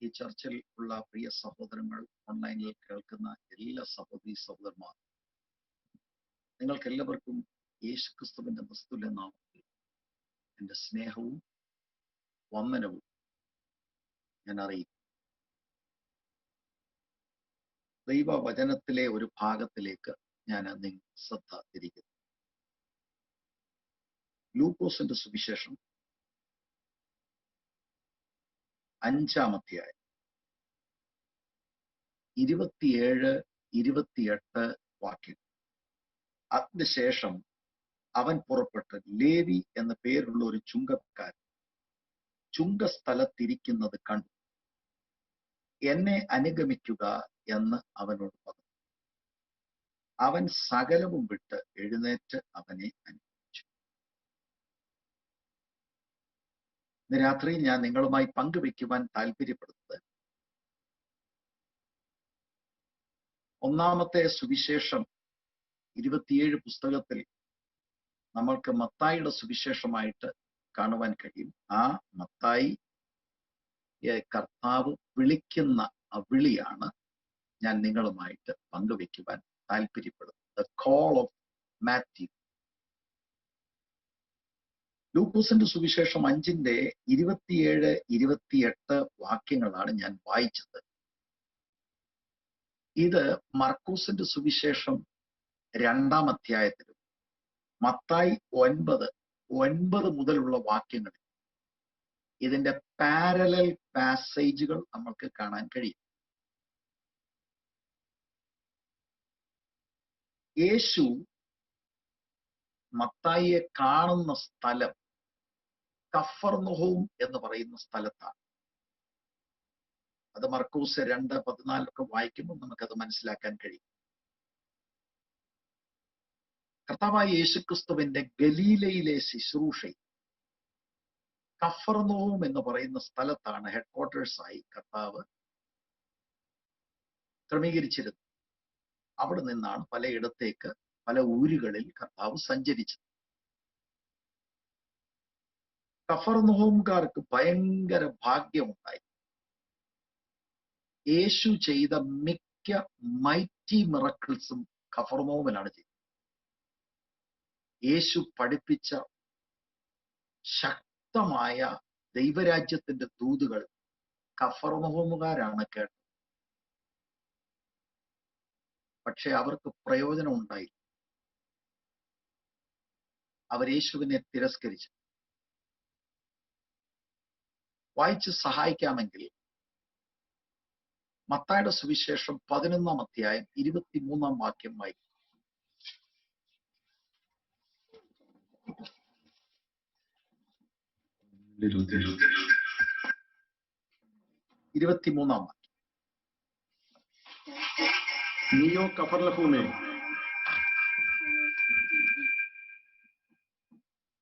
ഈ ചർച്ചിൽ ഉള്ള പ്രിയ സഹോദരങ്ങൾ, ഓൺലൈനിൽ കേൾക്കുന്ന എല്ലാ സഹോദരി സഹോദരന്മാർ, നിങ്ങൾക്ക് എല്ലാവർക്കും യേശുക്രിസ്തുവിന്റെ നിസ്തുല്യ നാമത്തിൽ എൻ്റെ സ്നേഹവും വന്ദനവും ഞാൻ അറിയിക്കും. ദൈവവചനത്തിലെ ഒരു ഭാഗത്തിലേക്ക് ഞാൻ നിങ്ങൾ ശ്രദ്ധ തിരിക്കുന്നു. ലൂക്കോസിന്റെ സുവിശേഷം 5-ാം അധ്യായം 27-28 വാക്യം. അതിനുശേഷം അവൻ പുറപ്പെട്ട് ലേവി എന്ന പേരുള്ള ഒരു ചുങ്കക്കാരൻ ചുങ്കസ്ഥലത്തിരിക്കുന്നത് കണ്ടു. എന്നെ അനുഗമിക്കുക എന്ന് അവനോട് പറഞ്ഞു. അവൻ സകലവും വിട്ട് എഴുന്നേറ്റ് അവനെ അനുഗമിച്ചു. ഇന്ന് രാത്രി ഞാൻ നിങ്ങളുമായി പങ്കുവെക്കുവാൻ താല്പര്യപ്പെടുന്നത് ഒന്നാമത്തെ സുവിശേഷം 27 പുസ്തകത്തിൽ നമ്മൾക്ക് മത്തായിയുടെ സുവിശേഷമായിട്ട് കാണുവാൻ കഴിയും. ആ മത്തായി കർത്താവ് വിളിക്കുന്ന ആ വിളിയാണ് ഞാൻ നിങ്ങളുമായിട്ട് പങ്കുവെക്കുവാൻ താല്പര്യപ്പെടുന്നത്. The call of Mathew. ലൂക്കോസിന്റെ സുവിശേഷം 5-ന്റെ 27-28 വാക്യങ്ങളാണ് ഞാൻ വായിച്ചത്. ഇത് മർക്കോസിന്റെ സുവിശേഷം 2-ാം അധ്യായത്തിലും മത്തായി 9 മുതലുള്ള വാക്യങ്ങളിൽ ഇതിന്റെ പാരലൽ പാസേജുകൾ നമുക്ക് കാണാൻ കഴിയും. യേശു മത്തായിയെ കാണുന്ന സ്ഥലം കഫർനഹൂം എന്ന് പറയുന്ന സ്ഥലത്താണ്. അത് മർക്കോസ് 2:14 വായിക്കുമ്പോൾ നമുക്കത് മനസ്സിലാക്കാൻ കഴിയും. കർത്താവായ യേശുക്രിസ്തുവിന്റെ ഗലീലയിലെ ശുശ്രൂഷയിൽ കഫർനഹൂം എന്ന് പറയുന്ന സ്ഥലത്താണ് ഹെഡ്ക്വാർട്ടേഴ്സായി കർത്താവ് ക്രമീകരിച്ചിരുന്നത്. അവിടെ നിന്നാണ് പലയിടത്തേക്ക് പല ഊരുകളിൽ കർത്താവ് സഞ്ചരിച്ചത്. കഫർനഹൂംകാർക്ക് ഭയങ്കര ഭാഗ്യമുണ്ടായി. യേശു ചെയ്ത മിക്ക മൈറ്റി മിറക്കിൾസും കഫർനഹൂമിലാണ് ചെയ്തത്. യേശു പഠിപ്പിച്ച ശക്തമായ ദൈവരാജ്യത്തിന്റെ ദൂതുകൾ കഫർനഹൂമുകാരാണ് കേട്ടത്. പക്ഷെ അവർക്ക് പ്രയോജനം ഉണ്ടായി. അവർ യേശുവിനെ തിരസ്കരിച്ചു. വായിച്ച് സഹായിക്കാമെങ്കിൽ മത്തായിയുടെ സുവിശേഷം 11-ാം അധ്യായം 23-ാം വാക്യം വായിക്കും. 23-ാം വാക്യം.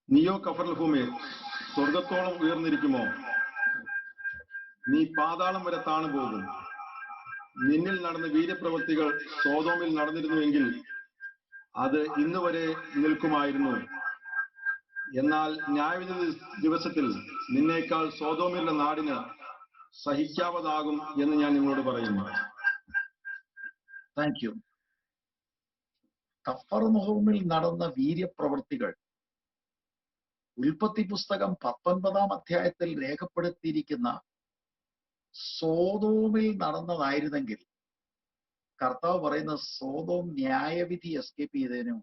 നീയോ കഫർനഹൂമേ, സ്വർഗത്തോളം ഉയർന്നിരിക്കുമോ? നീ പാതാളം വരെ താണു പോകും. നിന്നിൽ നടന്ന വീര്യപ്രവൃത്തികൾ സോദോമിൽ നടന്നിരുന്നുവെങ്കിൽ അത് ഇന്ന് വരെ നിൽക്കുമായിരുന്നു. എന്നാൽ ന്യായവിധി ദിവസത്തിൽ നിന്നേക്കാൾ സോദോമിലുള്ള നാടിന് സഹിക്കാവതാകും എന്ന് ഞാൻ നിങ്ങളോട് പറയുന്നു. Thank you. കഫർനഹൂമിൽ നടന്ന വീര്യപ്രവൃത്തികൾ ഉൽപ്പത്തി പുസ്തകം 19-ാം അധ്യായത്തിൽ രേഖപ്പെടുത്തിയിരിക്കുന്ന സോദോമിൽ നടന്നതായിരുന്നെങ്കിൽ കർത്താവ് പറയുന്ന സോദോം ന്യായവിധി എസ്കേപ്പ് ചെയ്തതിനും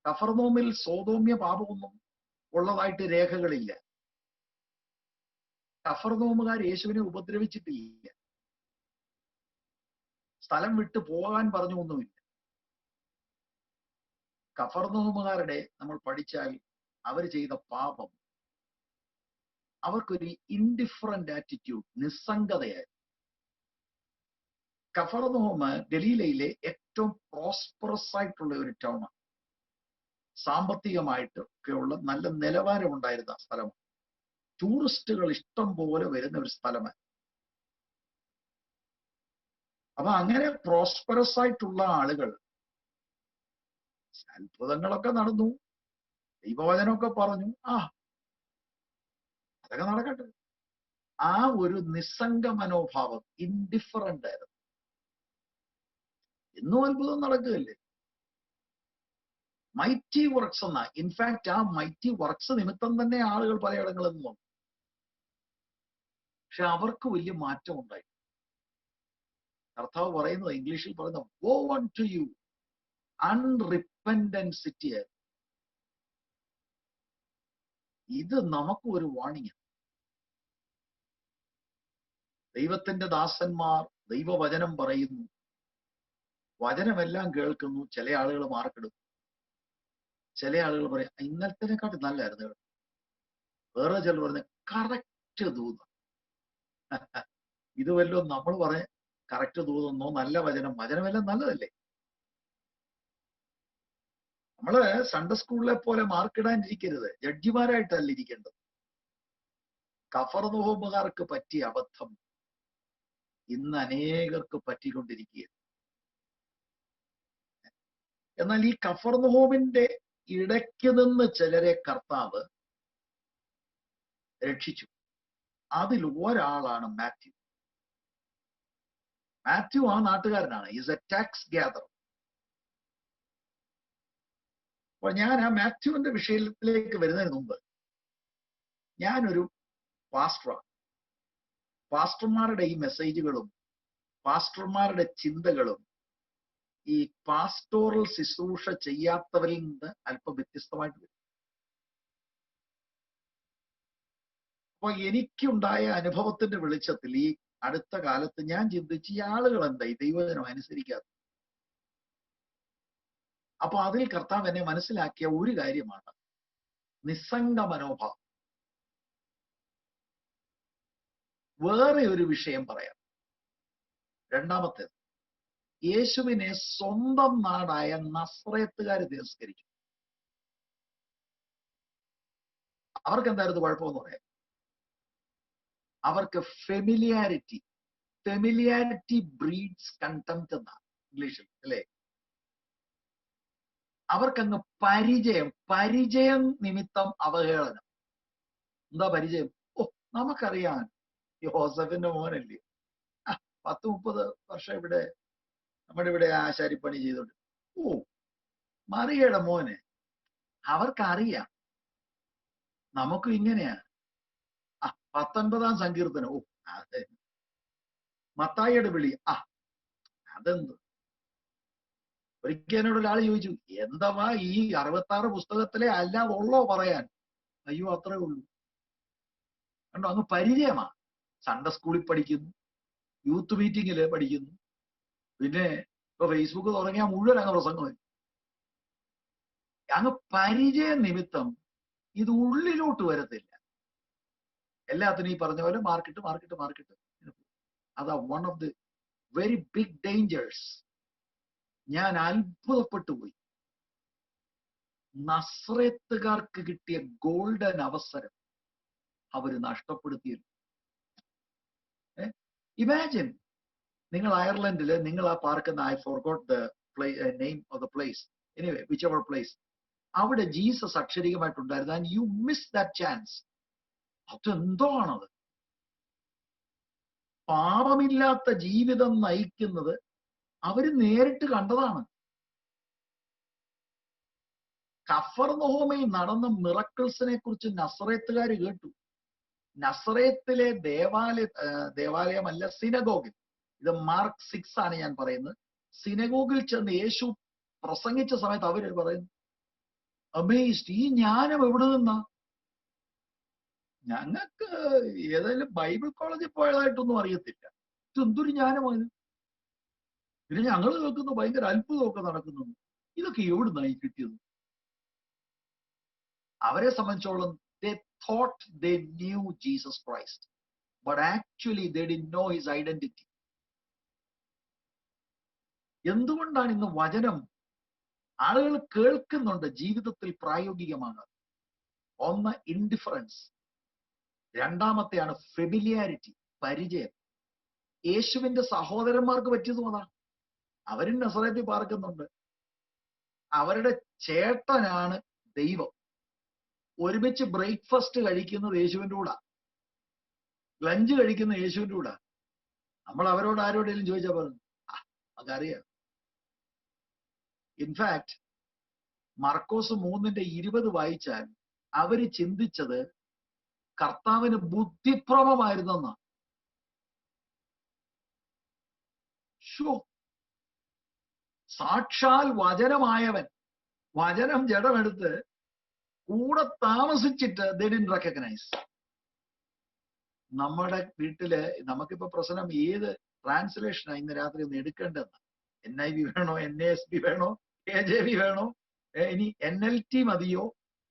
കഫർനഹൂമിൽ സോദോമ്യ പാപമൊന്നും ഉള്ളതായിട്ട് രേഖകളില്ല. കഫർനഹൂമുകാർ യേശുവിനെ ഉപദ്രവിച്ചിട്ടില്ല. സ്ഥലം വിട്ടു പോകാൻ പറഞ്ഞൊന്നുമില്ല. കഫർനഹൂമുകാരുടെ നമ്മൾ പഠിച്ചാൽ അവർ ചെയ്ത പാപം അവർക്കൊരു ഇൻഡിഫറന്റ് ആറ്റിറ്റ്യൂഡ്, നിസ്സംഗതയായി. കഫർനഹൂം ഗലീലയിലെ ഏറ്റവും പ്രോസ്പറസ് ആയിട്ടുള്ള ഒരു ടൗണാണ്. സാമ്പത്തികമായിട്ട് ഒക്കെയുള്ള നല്ല നിലവാരമുണ്ടായിരുന്ന സ്ഥലമാണ്. ടൂറിസ്റ്റുകൾ ഇഷ്ടം പോലെ വരുന്ന ഒരു സ്ഥലമാണ്. അപ്പൊ അങ്ങനെ പ്രോസ്പെറസ് ആയിട്ടുള്ള ആളുകൾ അത്ഭുതങ്ങളൊക്കെ നടന്നു, ദൈവവചനമൊക്കെ പറഞ്ഞു. അതൊക്കെ നടക്കട്ടെ. ആ ഒരു നിസ്സംഗ മനോഭാവം, ഇൻഡിഫറന്റ് ആയിരുന്നു. ഇന്നും അത്ഭുതം നടക്കുകയല്ലേ. മൈറ്റി വർക്ക്സ് എന്ന, ഇൻഫാക്ട് ആ മൈറ്റി വർക്ക്സ് നിമിത്തം തന്നെ ആളുകൾ പലയിടങ്ങളിൽ നിന്ന് വന്നു. പക്ഷെ അവർക്ക് വലിയ മാറ്റം ഉണ്ടായി. കർത്താവ് പറയുന്നത്, ഇംഗ്ലീഷിൽ പറയുന്നത്, "വോ അൺടു യു അൺറിപ്പന്റന്റ് സിറ്റി." ഇത് നമുക്ക് ഒരു വാണിംഗ്. ദൈവത്തിന്റെ ദാസന്മാർ ദൈവവചനം പറയുന്നു, വചനമെല്ലാം കേൾക്കുന്നു. ചില ആളുകൾ മാർക്കിടും, ചില ആളുകൾ പറയും ഇന്നലത്തേക്കാട്ടും നല്ലായിരുന്നു. വേറെ ചിലർ പറഞ്ഞ കറക്റ്റ് ദൂത. ഇത് വല്ലതും നമ്മൾ പറഞ്ഞ കറക്റ്റ് ദൂതെന്നോ നല്ല വചനമെല്ലാം നല്ലതല്ലേ. നമ്മള് സൺഡേ സ്കൂളിലെ പോലെ മാർക്കിടാനിരിക്കരുത്, ജഡ്ജിമാരായിട്ടല്ല ഇരിക്കേണ്ടത്. കഫർനഹൂമുകാർക്ക് പറ്റിയ അബദ്ധം ഇന്ന് അനേകർക്ക് പറ്റിക്കൊണ്ടിരിക്കുകയാണ്. എന്നാൽ ഈ കഫർനഹൂമിന്റെ ഇടയ്ക്ക് നിന്ന് ചിലരെ കർത്താവ് രക്ഷിച്ചു. അതിൽ ഒരാളാണ് മാത്യു. മാത്യു ആ നാട്ടുകാരനാണ്, ഈസ് എ ടാക്സ് ഗ്യാദർ. അപ്പോൾ ഞാൻ ആ മാത്യുവിന്റെ വിഷയത്തിലേക്ക് വരുന്നതിന് മുമ്പ്, ഞാനൊരു പാസ്റ്ററാണ്. പാസ്റ്റർമാരുടെ ഈ മെസ്സേജുകളും പാസ്റ്റർമാരുടെ ചിന്തകളും ഈ പാസ്റ്റോറൽ ശുശ്രൂഷ ചെയ്യാത്തവരിൽ നിന്ന് അല്പം വ്യത്യസ്തമായിട്ട് വരും. അപ്പൊ എനിക്കുണ്ടായ അനുഭവത്തിന്റെ വെളിച്ചത്തിൽ ഈ അടുത്ത കാലത്ത് ഞാൻ ചിന്തിച്ച്, ഈ ആളുകൾ എന്താ ഈ ദൈവവചനം അനുസരിക്കാത്ത? അപ്പൊ അതിൽ കർത്താവ് എന്നെ മനസ്സിലാക്കിയ ഒരു കാര്യമാണ് നിസ്സംഗ മനോഭാവം. വേറെ ഒരു വിഷയം പറയാം. രണ്ടാമത്തേത്, യേശുവിനെ സ്വന്തം നാടായ നസ്രയത്തുകാർ തിരസ്കരിച്ചു. അവർക്ക് എന്തായിരുന്നു കുഴപ്പമെന്ന് പറയാം? അവർക്ക് ഫെമിലിയാരിറ്റി ബ്രീഡ്സ് കണ്ടംപ്റ്റ് എന്നാണ് ഇംഗ്ലീഷിൽ, അല്ലേ? അവർക്കങ്ങ് പരിചയം നിമിത്തം അവഹേളനം. എന്താ പരിചയം? ഓ, നമുക്കറിയാൻ യോസഫിന്റെ മോനല്ലേ, 10-30 വർഷം ഇവിടെ നമ്മുടെ ഇവിടെ ആശാരിപ്പണി ചെയ്തോണ്ട്. ഓ, മറിയയുടെ മോന്. അവർക്കറിയാം നമുക്കും ഇങ്ങനെയാണ്. 19-ാം സങ്കീർത്തനം, ഓ അതെ. മത്തായിയുടെ വിളി, അതെന്ത്? ഒരിക്കൽ എന്നോട് ഒരാൾ ചോദിച്ചു, എന്തവാ ഈ 66 പുസ്തകത്തിലെ അല്ലാതെ ഉള്ളോ പറയാൻ? അയ്യോ, അത്രേ ഉള്ളൂ. കണ്ടോ, അങ്ങ് പരിചയമാ. സൺഡേ സ്കൂളിൽ പഠിക്കുന്നു, യൂത്ത് മീറ്റിങ്ങില് പഠിക്കുന്നു, പിന്നെ ഇപ്പൊ ഫേസ്ബുക്ക് തുടങ്ങിയാൽ മുഴുവൻ അങ്ങ് പ്രസംഗമായി. അങ്ങ് പരിചയ നിമിത്തം ഇത് ഉള്ളിലോട്ട് വരത്തില്ല. എല്ലാത്തിനും ഈ പറഞ്ഞ പോലെ മാർക്കറ്റ്. അതാ one of the very big dangers. ഞാൻ അത്ഭുതപ്പെട്ടു പോയി. നസ്രത്തുകാർക്ക് കിട്ടിയ ഗോൾഡൻ അവസരം അവര് നഷ്ടപ്പെടുത്തിയിരുന്നു. ഇമാജിൻ, നിങ്ങൾ അയർലൻഡില്, നിങ്ങൾ ആ പാർക്കുന്ന, I forgot the name of the place, anyway whichever place, അവിടെ ജീസസ് അക്ഷരികമായിട്ടുണ്ടായിരുന്നു. And you miss that chance. അതെന്തോ ആണത്? പാപമില്ലാത്ത ജീവിതം നയിക്കുന്നത് അവര് നേരിട്ട് കണ്ടതാണ്. കഫർനഹൂമിൽ നടന്ന മിറക്കിൾസിനെ കുറിച്ച് നസ്രയത്തുകാർ കേട്ടു. നസ്രയത്തിലെ ദേവാലയമല്ല, സിനഗോഗിൽ, ഇത് മാർക്ക് 6 ആണ് ഞാൻ പറയുന്നത്. സിനഗോഗിൽ ചെന്ന് യേശു പ്രസംഗിച്ച സമയത്ത് അവര് പറയുന്നു, അമേസ്ഡ്, ഈ ജ്ഞാനം എവിടെ നിന്നാ? ഞങ്ങൾക്ക് ഏതായാലും ബൈബിൾ കോളേജിൽ പോയതായിട്ടൊന്നും അറിയത്തില്ല, ഇതെന്തൊരു ജ്ഞാനമാണ്. പിന്നെ ഞങ്ങൾ കേൾക്കുന്നു ഭയങ്കര അത്ഭുതമൊക്കെ നടക്കുന്നു. ഇതൊക്കെ എവിടുന്നായി കിട്ടിയത്? അവരെ സംബന്ധിച്ചോളം they thought they knew Jesus Christ, but actually they didn't know his identity. എന്തുകൊണ്ടാണ് ഇന്ന് വചനം ആളുകൾ കേൾക്കുന്നുണ്ട്, ജീവിതത്തിൽ പ്രായോഗികമാണ്? ഒന്ന് ഇൻഡിഫറൻസ്, രണ്ടാമത്തെയാണ് ഫെമിലിയാരിറ്റി, പരിചയം. യേശുവിന്റെ സഹോദരന്മാർക്ക് പറ്റിയതും അതാണ്. അവരും നസറേത്തിൽ പാർക്കുന്നുണ്ട്, അവരുടെ ചേട്ടനാണ് ദൈവം. ഒരുമിച്ച് ബ്രേക്ക്ഫാസ്റ്റ് കഴിക്കുന്നത് യേശുവിൻ്റെ കൂടെ. ലഞ്ച് കഴിക്കുന്ന യേശുവിന്റെ കൂടെ. നമ്മൾ അവരോട് ആരോടെങ്കിലും ചോദിച്ചാൽ പറഞ്ഞു നമുക്കറിയാം. ഇൻഫാക്ട് മർക്കോസ് 3:20 വായിച്ചാൽ അവര് ചിന്തിച്ചത് കർത്താവിന് ബുദ്ധിഭ്രമമായിരുന്നെന്നാ. സാക്ഷാൽ വചനമായവൻ വചനം ജഡമെടുത്ത് കൂടെ താമസിച്ചിട്ട് they didn't recognize. നമ്മുടെ വീട്ടില് നമുക്കിപ്പോ പ്രശ്നം ഏത് ട്രാൻസ്ലേഷനാ ഇന്ന് രാത്രി ഒന്ന് എടുക്കേണ്ടതെന്ന്. NIV വേണോ, NASB വേണോ, KJV വേണോ, ഇനി NLT മതിയോ,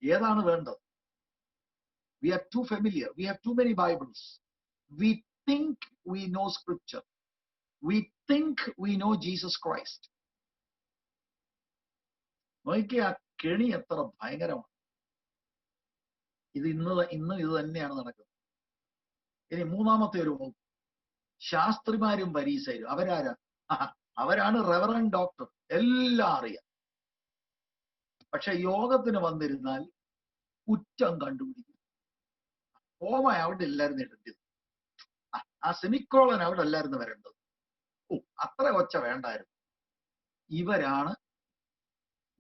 ഏതാണ് വേണ്ടത്? We are too familiar. We have too many Bibles. We think we know scripture. We think we know Jesus Christ. നോക്കിയ ആ കെണി എത്ര ഭയങ്കരമാണ്. ഇത് ഇന്ന് ഇത് തന്നെയാണ് നടക്കുന്നത്. ഇനി മൂന്നാമത്തെ ഒരു ശാസ്ത്രിമാരും പരീശരും. അവരാരാ? അവരാണ് റെവറൻഡ് ഡോക്ടർ, എല്ലാം അറിയാം. പക്ഷെ യോഗത്തിന് വന്നിരുന്നാൽ കുറ്റം കണ്ടുപിടിക്കും. ഓമ അവിടെ എല്ലായിരുന്നു ഇടേണ്ടത്, ആ സെമിക്കോളൻ അവിടെ അല്ലായിരുന്നു വരേണ്ടത്. അത്ര ഒച്ച വേണ്ടായിരുന്നു. ഇവരാണ്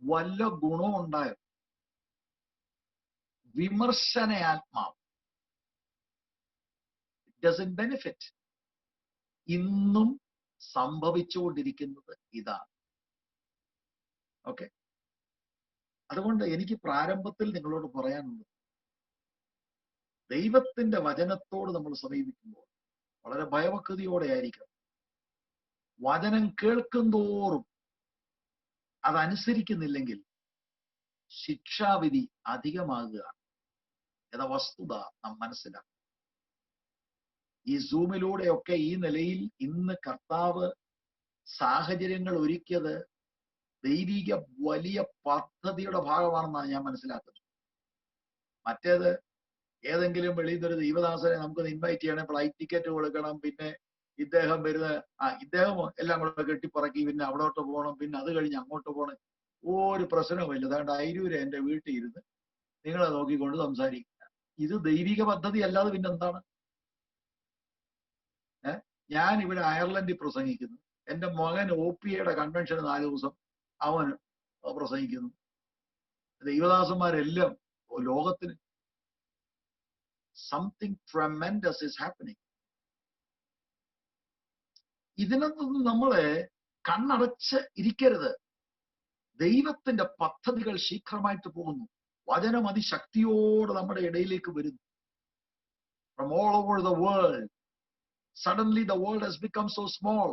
വല്ല ഗുണവും ഉണ്ടായത്. വിമർശനയാത്മാവ്. It doesn't benefit. ഇന്നും സംഭവിച്ചുകൊണ്ടിരിക്കുന്നത് ഇതാണ്. ഓക്കെ, അതുകൊണ്ട് എനിക്ക് പ്രാരംഭത്തിൽ നിങ്ങളോട് പറയാനുള്ളത്, ദൈവത്തിന്റെ വചനത്തോട് നമ്മൾ സമീപിക്കുമ്പോൾ വളരെ ഭയഭക്തിയോടെ ആയിരിക്കണം. വചനം കേൾക്കും തോറും അതനുസരിക്കുന്നില്ലെങ്കിൽ ശിക്ഷാവിധി അധികമാകുകയാണ് എന്ന വസ്തുത നാം മനസ്സിലാക്കും. ഈ സൂമിലൂടെയൊക്കെ ഈ നിലയിൽ ഇന്ന് കർത്താവ് സാഹചര്യങ്ങൾ ഒരുക്കിയത് ദൈവിക വലിയ പദ്ധതിയുടെ ഭാഗമാണെന്നാണ് ഞാൻ മനസ്സിലാക്കുന്നത്. മറ്റേത് ഏതെങ്കിലും വെളിയിൽ ഒരു ദൈവദാസനെ നമുക്ക് ഇൻവൈറ്റ് ചെയ്യണം, ഫ്ലൈറ്റ് ടിക്കറ്റ് കൊടുക്കണം, പിന്നെ ഇദ്ദേഹം വരുന്ന ഇദ്ദേഹം എല്ലാം കൂടെ കെട്ടിപ്പറക്കി, പിന്നെ അവിടോട്ട് പോകണം, പിന്നെ അത് കഴിഞ്ഞ് അങ്ങോട്ട് പോകണം. ഒരു പ്രശ്നവുമില്ല. അതാണ്ട് അയിരൂര് എന്റെ വീട്ടിൽ ഇരുന്ന് നിങ്ങളെ നോക്കിക്കൊണ്ട് സംസാരിക്കുക. ഇത് ദൈവിക പദ്ധതി അല്ലാതെ പിന്നെന്താണ്? ഞാൻ ഇവിടെ അയർലൻഡിൽ പ്രസംഗിക്കുന്നു, എന്റെ മകൻ OPA കൺവെൻഷന് 4 ദിവസം അവൻ പ്രസംഗിക്കുന്നു. ദൈവദാസന്മാരെല്ലാം ലോകത്തിന് സംതിങ് ട്രെമൻഡസ് ഈസ് ഹാപ്പനിങ്. ഇതിനൊന്നും നമ്മള് കണ്ണടച്ച് ഇരിക്കരുത്. ദൈവത്തിന്റെ പദ്ധതികൾ ശീഘ്രമായിട്ട് പോകുന്നു. വചനം അതിശക്തിയോട് നമ്മുടെ ഇടയിലേക്ക് വരുന്നു. From all over the world. Suddenly the world has become so small.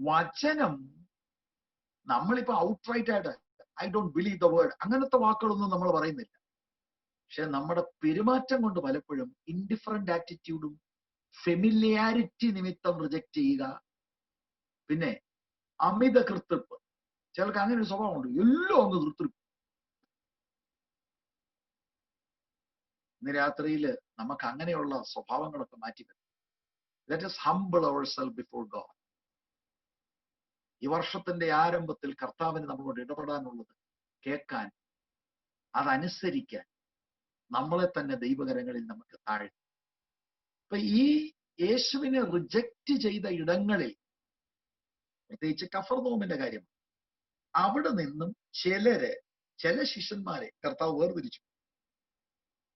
വചനം നമ്മളിപ്പോ ഔട്ട്റൈറ്റ് ആയിട്ട് I don't believe the word അങ്ങനത്തെ വാക്കുകളൊന്നും നമ്മൾ പറയുന്നില്ല. പക്ഷെ നമ്മുടെ പെരുമാറ്റം കൊണ്ട് പലപ്പോഴും ഇൻഡിഫറന്റ് ആറ്റിറ്റ്യൂഡും ഫെമിലിയാരിറ്റി നിമിത്തം റിജക്റ്റ് ചെയ്യുക. പിന്നെ അമിത കൃത്രിപ്പ്. ചിലർക്ക് അങ്ങനെ ഒരു സ്വഭാവമുണ്ട്, എല്ലാം അങ്ങ് കൃത്രിപ്പ്. ഇന്ന് രാത്രിയിൽ നമുക്ക് അങ്ങനെയുള്ള സ്വഭാവങ്ങളൊക്കെ മാറ്റിവെക്കും. Let us humble ourselves before God. ഈ വർഷത്തിന്റെ ആരംഭത്തിൽ കർത്താവിന് നമ്മളോട് ഇടപെടാനുള്ളത് കേൾക്കാൻ, അതനുസരിക്കാൻ നമ്മളെ തന്നെ ദൈവകരങ്ങളിൽ നമുക്ക് താഴ്ത്തും. അപ്പൊ ഈ യേശുവിനെ റിജക്റ്റ് ചെയ്ത ഇടങ്ങളിൽ, പ്രത്യേകിച്ച് കഫർനഹൂമിന്റെ കാര്യം, അവിടെ നിന്നും ചില ശിഷ്യന്മാരെ കർത്താവ് വേർതിരിച്ചു.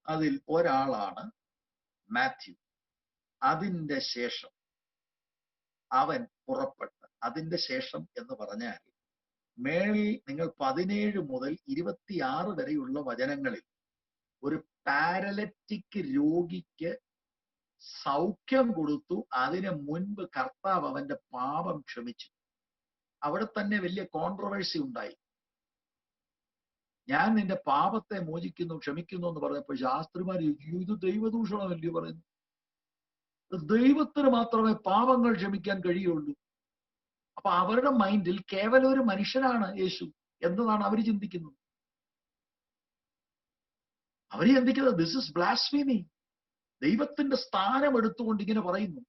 അതിൽ ഒരാളാണ് മാത്യു. അതിന്റെ ശേഷം അവൻ പുറപ്പെട്ട്, അതിന്റെ ശേഷം എന്ന് പറഞ്ഞാൽ മേളിൽ നിങ്ങൾ 17 മുതൽ 26 വരെയുള്ള വചനങ്ങളിൽ ഒരു പാരലറ്റിക് രോഗിക്ക് സൗഖ്യം കൊടുത്തു. അതിന് മുൻപ് കർത്താവ് അവന്റെ പാപം ക്ഷമിച്ചു. അവിടെ തന്നെ വലിയ കോൺട്രവേഴ്സി ഉണ്ടായി. ഞാൻ നിന്റെ പാപത്തെ മോചിക്കുന്നു, ക്ഷമിക്കുന്നു എന്ന് പറഞ്ഞപ്പോൾ ശാസ്ത്രിമാർ ഇത് ദൈവദൂഷണമല്ലേ പറയുന്നു? ദൈവത്തിന് മാത്രമേ പാപങ്ങൾ ക്ഷമിക്കാൻ കഴിയുള്ളൂ. അപ്പൊ അവരുടെ മൈൻഡിൽ കേവലം ഒരു മനുഷ്യനാണ് യേശു എന്നതാണ് അവർ ചിന്തിക്കുന്നത്. അവർ ചിന്തിക്കുന്നത് ദിസ് ഇസ് ബ്ലാസ്ഫീമി. ദൈവത്തിന്റെ സ്ഥാനം എടുത്തുകൊണ്ട് ഇങ്ങനെ പറയുന്നു.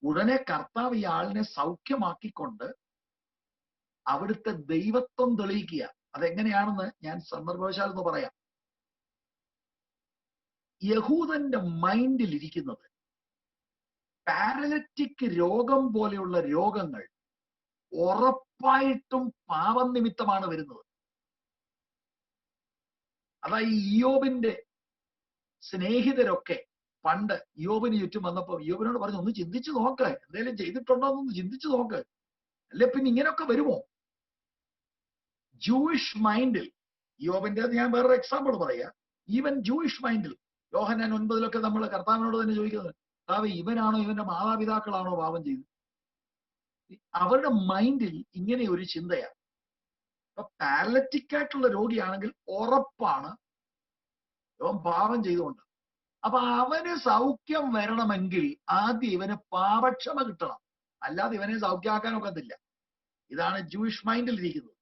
ഉടനെ കർത്താവ് ഈ ആളിനെ സൗഖ്യമാക്കിക്കൊണ്ട് അവിടുത്തെ ദൈവത്വം തെളിയിക്കുക. അതെങ്ങനെയാണെന്ന് ഞാൻ സന്ദർഭവശാൽ എന്ന് പറയാം. യഹൂദന്റെ മൈൻഡിൽ ഇരിക്കുന്നത് പാരലറ്റിക് രോഗം പോലെയുള്ള രോഗങ്ങൾ ഉറപ്പായിട്ടും പാപം നിമിത്തമാണ് വരുന്നത്. അതായത് ഇയ്യോബിന്റെ സ്നേഹിതരൊക്കെ പണ്ട് ഇയ്യോബിന് ചുറ്റും വന്നപ്പോ ഇയ്യോബിനോട് പറഞ്ഞു, ഒന്ന് ചിന്തിച്ചു നോക്ക്, എന്തെങ്കിലും ചെയ്തിട്ടുണ്ടോ എന്നൊന്ന് ചിന്തിച്ചു നോക്ക്, അല്ലെ പിന്നെ ഇങ്ങനെയൊക്കെ വരുമോ? ജൂയിഷ് മൈൻഡിൽ, ഇയ്യോബിന്റെ ഞാൻ വേറൊരു എക്സാമ്പിൾ പറയാ, ഈവൻ ജൂയിഷ് മൈൻഡിൽ യോഹന്നാൻ 9 നമ്മൾ കർത്താവിനോട് തന്നെ ചോദിക്കുന്നത്, കർത്താവ് ഇവനാണോ ഇവന്റെ മാതാപിതാക്കളാണോ പാപം ചെയ്തത്? അവരുടെ മൈൻഡിൽ ഇങ്ങനെ ഒരു ചിന്തയാണ്. അപ്പൊ പാരലറ്റിക് ആയിട്ടുള്ള രോഗിയാണെങ്കിൽ ഉറപ്പാണ് ഇവൻ പാപം ചെയ്തുകൊണ്ട്. അപ്പൊ അവന് സൗഖ്യം വരണമെങ്കിൽ ആദ്യം ഇവന് പാപക്ഷമ കിട്ടണം, അല്ലാതെ ഇവനെ സൗഖ്യമാക്കാൻ ഒക്കത്തില്ല. ഇതാണ് ജൂയിഷ് മൈൻഡിൽ ഇരിക്കുന്നത്.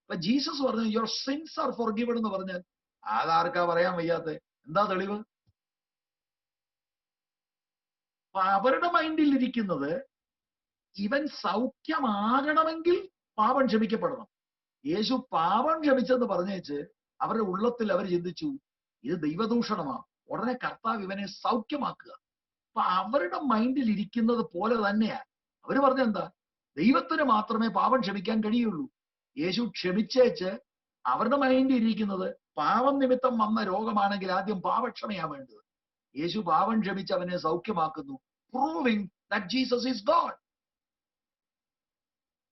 അപ്പൊ ജീസസ് പറഞ്ഞു യുവർ സിൻസ് ആർ ഫോർഗിവൺ എന്ന് പറഞ്ഞാൽ അതാർക്കാ പറയാൻ വയ്യാത്ത? എന്താ തെളിവ്? അപ്പൊ അവരുടെ മൈൻഡിൽ ഇരിക്കുന്നത് ഇവൻ സൗഖ്യമാകണമെങ്കിൽ പാപം ക്ഷമിക്കപ്പെടണം. യേശു പാപം ക്ഷമിച്ചെന്ന് പറഞ്ഞേച്ച് അവരുടെ ഉള്ളത്തിൽ അവർ ചിന്തിച്ചു ഇത് ദൈവദൂഷണമാണ്, ഉടനെ കർത്താവ് ഇവനെ സൗഖ്യമാക്കുക. അപ്പൊ അവരുടെ മൈൻഡിൽ ഇരിക്കുന്നത് പോലെ തന്നെയാ അവര് പറഞ്ഞെന്താ, ദൈവത്തിന് മാത്രമേ പാപം ക്ഷമിക്കാൻ കഴിയുള്ളൂ. യേശു ക്ഷമിച്ചേച്ച് അവരുടെ മൈൻഡിൽ ഇരിക്കുന്നത് പാപം നിമിത്തം വന്ന രോഗമാണെങ്കിൽ ആദ്യം പാപക്ഷമയാ വേണ്ടത്. യേശു പാപം ക്ഷമിച്ച് അവനെ സൗഖ്യമാക്കുന്നു, proving that Jesus is God.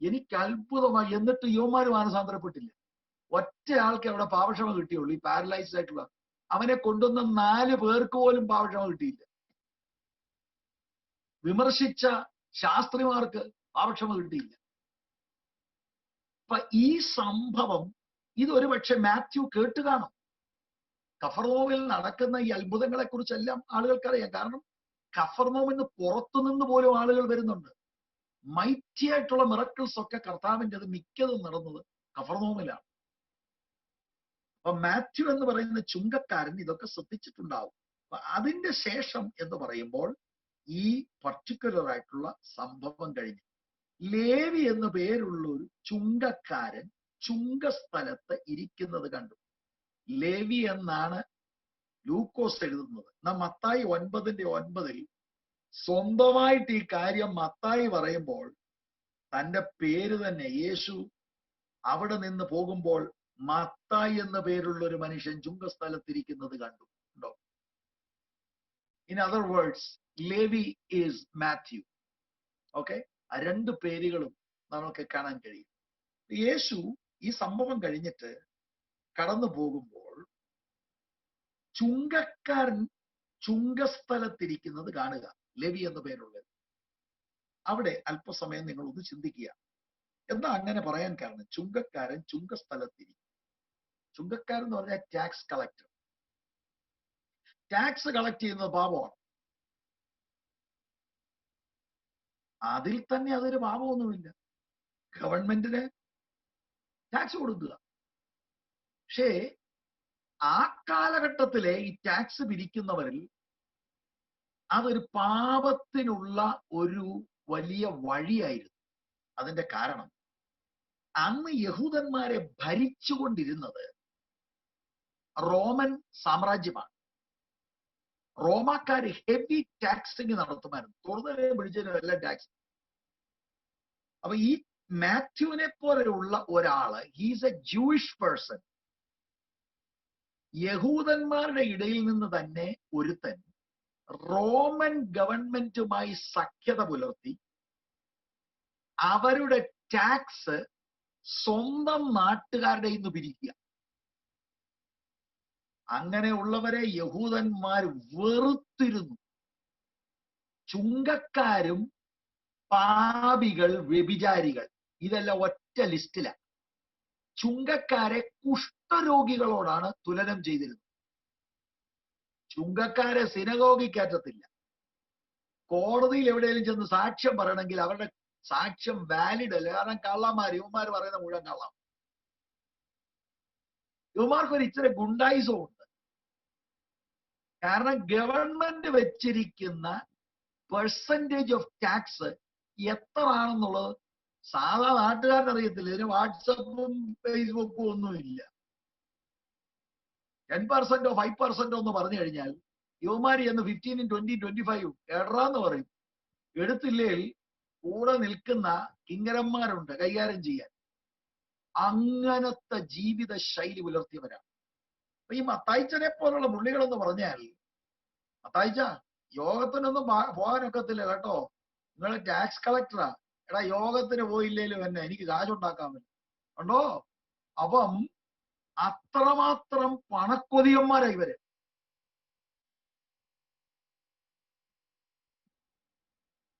എനിക്ക് അത്ഭുതമായി. എന്നിട്ട് യോമാര് മാനസാന്തരപ്പെട്ടില്ല. ഒറ്റ ആൾക്ക് അവിടെ പാപക്ഷമ കിട്ടിയുള്ളൂ, ഈ പാരലൈസ്ഡ് ആയിട്ടുള്ള. അവനെ കൊണ്ടുവന്ന 4 പേർക്ക് പോലും പാപക്ഷമ കിട്ടിയില്ല. വിമർശിച്ച ശാസ്ത്രിമാർക്ക് പാപക്ഷമ കിട്ടിയില്ല. അപ്പൊ ഈ സംഭവം ഇതൊരു പക്ഷെ മാത്യു കേട്ട് കാണും. കഫർനോമിൽ നടക്കുന്ന ഈ അത്ഭുതങ്ങളെ കുറിച്ചെല്ലാം ആളുകൾക്കറിയാം. കാരണം കഫർനോമിന് പുറത്തുനിന്ന് പോലും ആളുകൾ വരുന്നുണ്ട്. മൈറ്റി ആയിട്ടുള്ള മിറക്കിൾസ് ഒക്കെ കർത്താവിൻ്റെത് മിക്കതും നടന്നത് കഫർനോമിലാണ്. അപ്പൊ മാത്യു എന്ന് പറയുന്ന ചുങ്കക്കാരൻ ഇതൊക്കെ ശ്രദ്ധിച്ചിട്ടുണ്ടാവും. അപ്പൊ അതിന്റെ ശേഷം എന്ന് പറയുമ്പോൾ ഈ പർട്ടിക്കുലർ ആയിട്ടുള്ള സംഭവം കഴിഞ്ഞു. ലേവി എന്ന് പേരുള്ള ഒരു ചുങ്കക്കാരൻ ചുങ്കസ്ഥലത്ത് ഇരിക്കുന്നത് കണ്ടു. ലേവി എന്നാണ് ലൂക്കോസ് എഴുതുന്നത്. എന്നാ മത്തായി 9:9 സ്വന്തമായിട്ട് ഈ കാര്യം മത്തായി പറയുമ്പോൾ തന്റെ പേര് തന്നെ, യേശു അവിടെ നിന്ന് പോകുമ്പോൾ മത്തായി എന്ന പേരുള്ള ഒരു മനുഷ്യൻ ചുങ്കസ്ഥലത്തിരിക്കുന്നത് കണ്ടു. ഉണ്ടോ? In other words, Levi is Mathew. Okay, ആ 2 പേരുകളും നമുക്ക് കാണാൻ കഴിയും. യേശു ഈ സംഭവം കഴിഞ്ഞിട്ട് കടന്നു പോകുമ്പോൾ ചുങ്കക്കാരൻ ചുങ്കസ്ഥലത്തിരിക്കുന്നത് കാണുക, ലേവി എന്ന പേരുള്ളത്. അവിടെ അല്പസമയം നിങ്ങൾ ഒന്ന് ചിന്തിക്കുക, എന്താ അങ്ങനെ പറയാൻ കാരണം? ചുങ്കക്കാരൻ ചുങ്കസ്ഥലത്തിരിക്കും. ചുങ്കക്കാരൻ എന്ന് പറഞ്ഞാൽ ടാക്സ് കളക്ടർ. ടാക്സ് കളക്ട് ചെയ്യുന്നത് പാപമാണ്. അതിൽ തന്നെ അതൊരു പാപമൊന്നുമില്ല, ഗവൺമെന്റിന് ടാക്സ് കൊടുക്കുക. പക്ഷേ ആ കാലഘട്ടത്തിലെ ഈ ടാക്സ് പിരിക്കുന്നവരിൽ അതൊരു പാപത്തിനുള്ള ഒരു വലിയ വഴിയായിരുന്നു. അതിന്റെ കാരണം അന്ന് യഹൂദന്മാരെ ഭരിച്ചുകൊണ്ടിരുന്നത് റോമൻ സാമ്രാജ്യമാണ്. റോമാക്കാര് ഹെവി ടാക്സിങ് നടത്തുമായിരുന്നു, തുറന്നതിനെ പിടിച്ചതിനും എല്ലാം ടാക്സ്. അപ്പൊ ഈ മാത്യുവിനെ പോലെയുള്ള ഒരാള്, ഹീസ് എ ജൂയിഷ് പേഴ്സൺ. യഹൂദന്മാരുടെ ഇടയിൽ നിന്ന് തന്നെ ഒരുത്തൻ റോമൻ ഗവൺമെന്റുമായി സഖ്യത പുലർത്തി അവരുടെ ടാക്സ് സ്വന്തം നാട്ടുകാരുടെ ഇന്ന് പിരിക്കുക. അങ്ങനെയുള്ളവരെ യഹൂദന്മാർ വെറുത്തിരുന്നു. ചുങ്കക്കാരും പാപികൾ, വ്യഭിചാരികൾ, ഇതെല്ലാം ഒറ്റ ലിസ്റ്റിലാണ്. ചുങ്കക്കാരെ കുഷ്ഠരോഗികളോടാണ് തുലനം ചെയ്തിരുന്നത്. ചുങ്കക്കാരെ സിനഗോഗിൽ കയറ്റത്തില്ല. കോടതിയിൽ എവിടെയെങ്കിലും ചെന്ന് സാക്ഷ്യം പറയണമെങ്കിൽ അവരുടെ സാക്ഷ്യം വാലിഡ് അല്ല. കാരണം കള്ളന്മാർ, ഇവന്മാർ പറയുന്ന മുഴുവൻ കള്ളം. ഇവന്മാർക്കൊരു ഇച്ചിരി ഗുണ്ടായിസം ഉണ്ട്. കാരണം ഗവൺമെന്റ് വെച്ചിരിക്കുന്ന പെർസെന്റേജ് ഓഫ് ടാക്സ് എത്ര ആണെന്നുള്ളത് സാധാ നാട്ടുകാരന് അറിയത്തില്ല. ഇതിന് വാട്സപ്പും ഫേസ്ബുക്കും ഒന്നുമില്ല. 10% 5% എന്ന് പറഞ്ഞു കഴിഞ്ഞാൽ യുവമാരി എന്ന് 15, 20, 25 എടാന്ന് പറയും. എടുത്തില്ലേൽ കൂടെ നിൽക്കുന്ന കിങ്കരന്മാരുണ്ട് കൈകാര്യം ചെയ്യാൻ. അങ്ങനത്തെ ജീവിത ശൈലി പുലർത്തിയവരാണ്. അപ്പൊ ഈ മത്തായിച്ചനെ പോലുള്ള പുള്ളികളെന്ന് പറഞ്ഞാൽ, മത്തായിച്ച യോഗത്തിനൊന്നും പോകാനൊക്കത്തില്ല കേട്ടോ, നിങ്ങൾ ടാക്സ് കളക്ടറാ. എടാ യോഗത്തിന് പോയില്ലേലും എന്നെ എനിക്ക് കാശുണ്ടാക്കാൻ പറ്റും കണ്ടോ. അപ്പം അത്രമാത്രം പണക്കൊതിയന്മാരാ ഇവര്.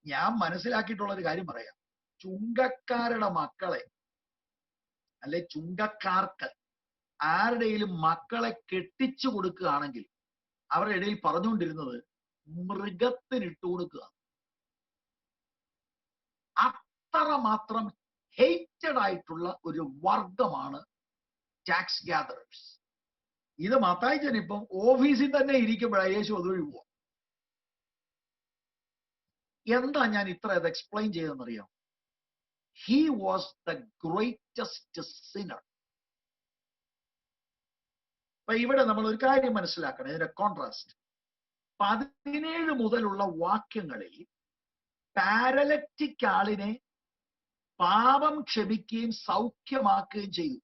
ഞാൻ മനസ്സിലാക്കിയിട്ടുള്ള ഒരു കാര്യം പറയാം. ചുങ്കക്കാരുടെ മക്കളെ അല്ലെ ചുങ്കക്കാർക്ക് ആരുടെയും മക്കളെ കെട്ടിച്ചു കൊടുക്കുകയാണെങ്കിൽ അവരുടെ ഇടയിൽ പറഞ്ഞുകൊണ്ടിരുന്നത് മൃഗത്തിനിട്ട് കൊടുക്കുക. അത്രമാത്രം ഹേറ്റഡ് ആയിട്ടുള്ള ഒരു വർഗമാണ് ടാക്സ് ഗ്യാദറേഴ്സ്. ഇത് മത്തായിച്ചൻ ഇപ്പം ഓഫീസിൽ തന്നെ ഇരിക്കുമ്പോഴാണ് യേശു അതുവഴി പോവാം. എന്താ ഞാൻ ഇത്ര ഇത് എക്സ്പ്ലെയിൻ ചെയ്തെന്നറിയാം? He was the greatest sinner. അപ്പൊ ഇവിടെ നമ്മൾ ഒരു കാര്യം മനസ്സിലാക്കണം, ഇതിന്റെ കോൺട്രാസ്റ്റ്. 17 മുതലുള്ള വാക്യങ്ങളിൽ പാരലറ്റിക് ആളിനെ പാപം ക്ഷമിക്കുകയും സൗഖ്യമാക്കുകയും ചെയ്തു.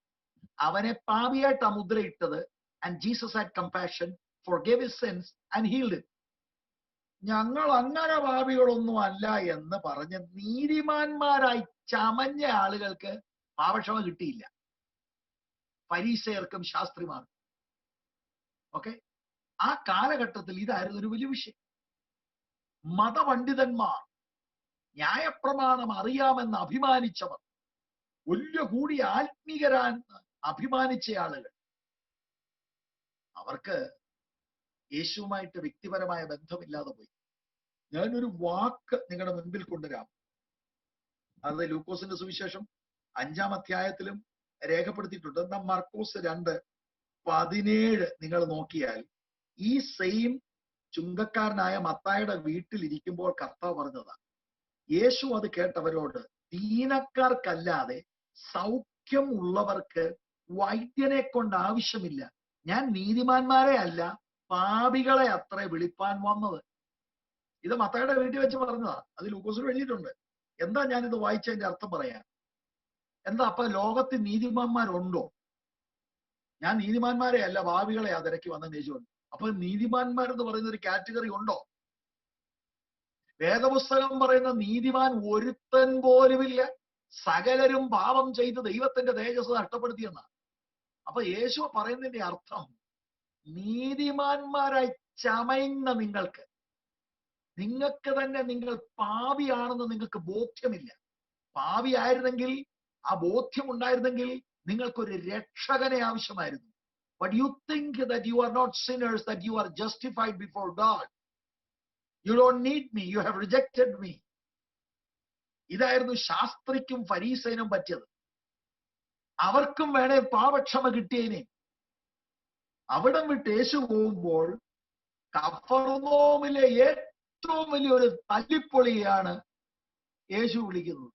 അവനെ പാപിയായിട്ട് മുദ്രയിട്ടത്. And Jesus had compassion, forgave his sins and healed him. ഞങ്ങൾ അങ്ങനെ പാപികളൊന്നും അല്ല എന്ന് പറഞ്ഞ് നീതിമാന്മാരായി ചമഞ്ഞ ആളുകൾക്ക് പാപക്ഷമ കിട്ടിയില്ല, ഫരീസയർക്കും ശാസ്ത്രിമാർക്കും. ഓക്കെ, ആ കാലഘട്ടത്തിൽ ഇതായിരുന്നു ഒരു വലിയ വിഷയം. മതപണ്ഡിതന്മാർ, ന്യായപ്രമാണം അറിയാമെന്ന് അഭിമാനിച്ചവർ, വലിയ കൂടിയ ആത്മീകരാൻ അഭിമാനിച്ച ആളുകൾ, അവർക്ക് യേശുവുമായിട്ട് വ്യക്തിപരമായ ബന്ധമില്ലാതെ പോയി. ഞാനൊരു വാക്ക് നിങ്ങളുടെ മുൻപിൽ കൊണ്ടുവരാം. അത് ലൂക്കോസിന്റെ സുവിശേഷം 5-ാം അധ്യായത്തിലും രേഖപ്പെടുത്തിയിട്ടുണ്ട്. എന്നാ മർക്കോസ് 2:17 നിങ്ങൾ നോക്കിയാൽ ഈ സെയിം ചുങ്കക്കാരനായ മത്തായിയുടെ വീട്ടിൽ ഇരിക്കുമ്പോൾ കർത്താവ് പറഞ്ഞതാണ്. യേശു അത് കേട്ടവരോട്, ദീനക്കാർക്കല്ലാതെ സൗഖ്യം ഉള്ളവർക്ക് വൈദ്യനെ കൊണ്ട് ആവശ്യമില്ല, ഞാൻ നീതിമാന്മാരെ അല്ല പാപികളെ അത്ര വിളിപ്പാൻ വന്നത്. ഇത് മത്തായിയുടെ വീട്ടിൽ വെച്ച് പറഞ്ഞതാ. അത് ലൂക്കോസിൽ എഴുതിയിട്ടുണ്ട്. എന്താ ഞാനിത് വായിച്ചതിന്റെ അർത്ഥം പറയാൻ? എന്താ അപ്പൊ ലോകത്തിൽ നീതിമാന്മാരുണ്ടോ? ഞാൻ നീതിമാന്മാരെ അല്ല പാപികളെ തിരക്കി വന്ന യേശുണ്ട്. അപ്പൊ നീതിമാന്മാരെന്ന് പറയുന്ന ഒരു കാറ്റഗറി ഉണ്ടോ? വേദപുസ്തകം പറയുന്ന നീതിമാൻ ഒരുത്തൻ പോലുമില്ല, സകലരും പാപം ചെയ്ത് ദൈവത്തിന്റെ തേജസ് നഷ്ടപ്പെടുത്തിയെന്ന. അപ്പൊ യേശു പറയുന്നതിന്റെ അർത്ഥം, നീതിമാന്മാരായി ചമയുന്ന നിങ്ങൾക്ക് തന്നെ നിങ്ങൾ പാപിയാണെന്ന് നിങ്ങൾക്ക് ബോധ്യമില്ല. പാപിയായിരുന്നെങ്കിൽ, ആ ബോധ്യം ഉണ്ടായിരുന്നെങ്കിൽ നിങ്ങൾക്കൊരു രക്ഷകനെ ആവശ്യമായിരുന്നു. But you think that you are not sinners, that you are justified before God. You don't need me, you have rejected me. ഇതായിരുന്നു ശാസ്ത്രിക്കും ഫരീസേനും പറ്റിയത്. അവർക്കും വേണേ പാപക്ഷമ കിട്ടിയേനെ. അവിടം വിട്ട് യേശു പോകുമ്പോൾ കഫർനഹൂമിലെ ഏറ്റവും വലിയൊരു തല്ലിപ്പൊളിയാണ് യേശു വിളിക്കുന്നത്.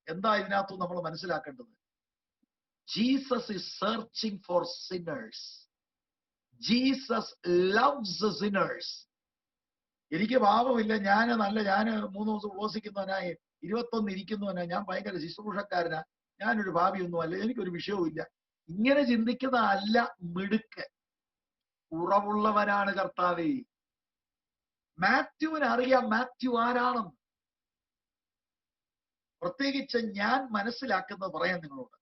എന്താ ഇതിനകത്ത് നമ്മൾ മനസ്സിലാക്കേണ്ടത്? Jesus is searching for sinners. Jesus loves sinners. എനിക്ക് പാപമില്ല, ഞാൻ 3 ദിവസം ഉപവസിക്കുന്നവനായി 21 ഇരിക്കുന്നവനാ, ഞാൻ ഭയങ്കര ശുശ്രൂഷക്കാരനാ, ഞാനൊരു ഭാവിയൊന്നും അല്ല, എനിക്കൊരു വിഷയവുമില്ല, ഇങ്ങനെ ചിന്തിക്കുന്ന അല്ല മിടുക്ക്. കുറവുള്ളവനാണ് കർത്താവേ. മാത്യുവിന് അറിയാം മാത്യു ആരാണെന്ന്. പ്രത്യേകിച്ച് ഞാൻ മനസ്സിലാക്കുന്നത് പറയാൻ നിങ്ങളോട്.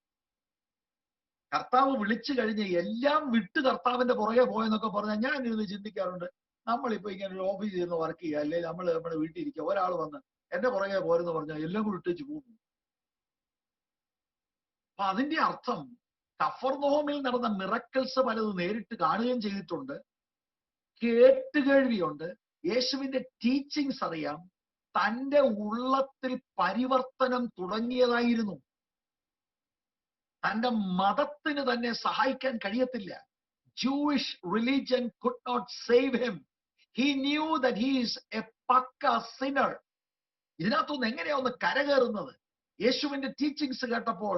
കർത്താവ് വിളിച്ചു കഴിഞ്ഞ് എല്ലാം വിട്ട് കർത്താവിന്റെ പുറകെ പോയെന്നൊക്കെ പറഞ്ഞാൽ ഞാൻ ഇരുന്ന് ചിന്തിക്കാറുണ്ട്. നമ്മളിപ്പോ ഇങ്ങനെ ഒരു ഓഫീസിൽ ഇരുന്ന് വർക്ക് ചെയ്യുക, അല്ലെങ്കിൽ നമ്മുടെ വീട്ടിൽ ഇരിക്കുക, ഒരാൾ വന്ന് എന്റെ പുറകെ പോരെന്ന് പറഞ്ഞാൽ എല്ലാം കൂടി ഇട്ടേച്ച് പോകും. അപ്പൊ അതിന്റെ അർത്ഥം കഫർനഹൂമിൽ നടന്ന മിറക്കിൾസ് പലതും നേരിട്ട് കാണുകയും ചെയ്തിട്ടുണ്ട്, കേട്ടുകേഴ്വിയുണ്ട്, യേശുവിന്റെ ടീച്ചിങ്സ് അറിയാം, തന്റെ ഉള്ളത്തിൽ പരിവർത്തനം തുടങ്ങിയതായിരുന്നു. തന്റെ മതത്തിന് തന്നെ സഹായിക്കാൻ കഴിയത്തില്ല. Jewish religion could not save him. He knew that he is a paka sinner. ഇതിനകത്തൊന്ന് എങ്ങനെയാ ഒന്ന് കരകയറുന്നത്? യേശുവിന്റെ ടീച്ചിങ്സ് കേട്ടപ്പോൾ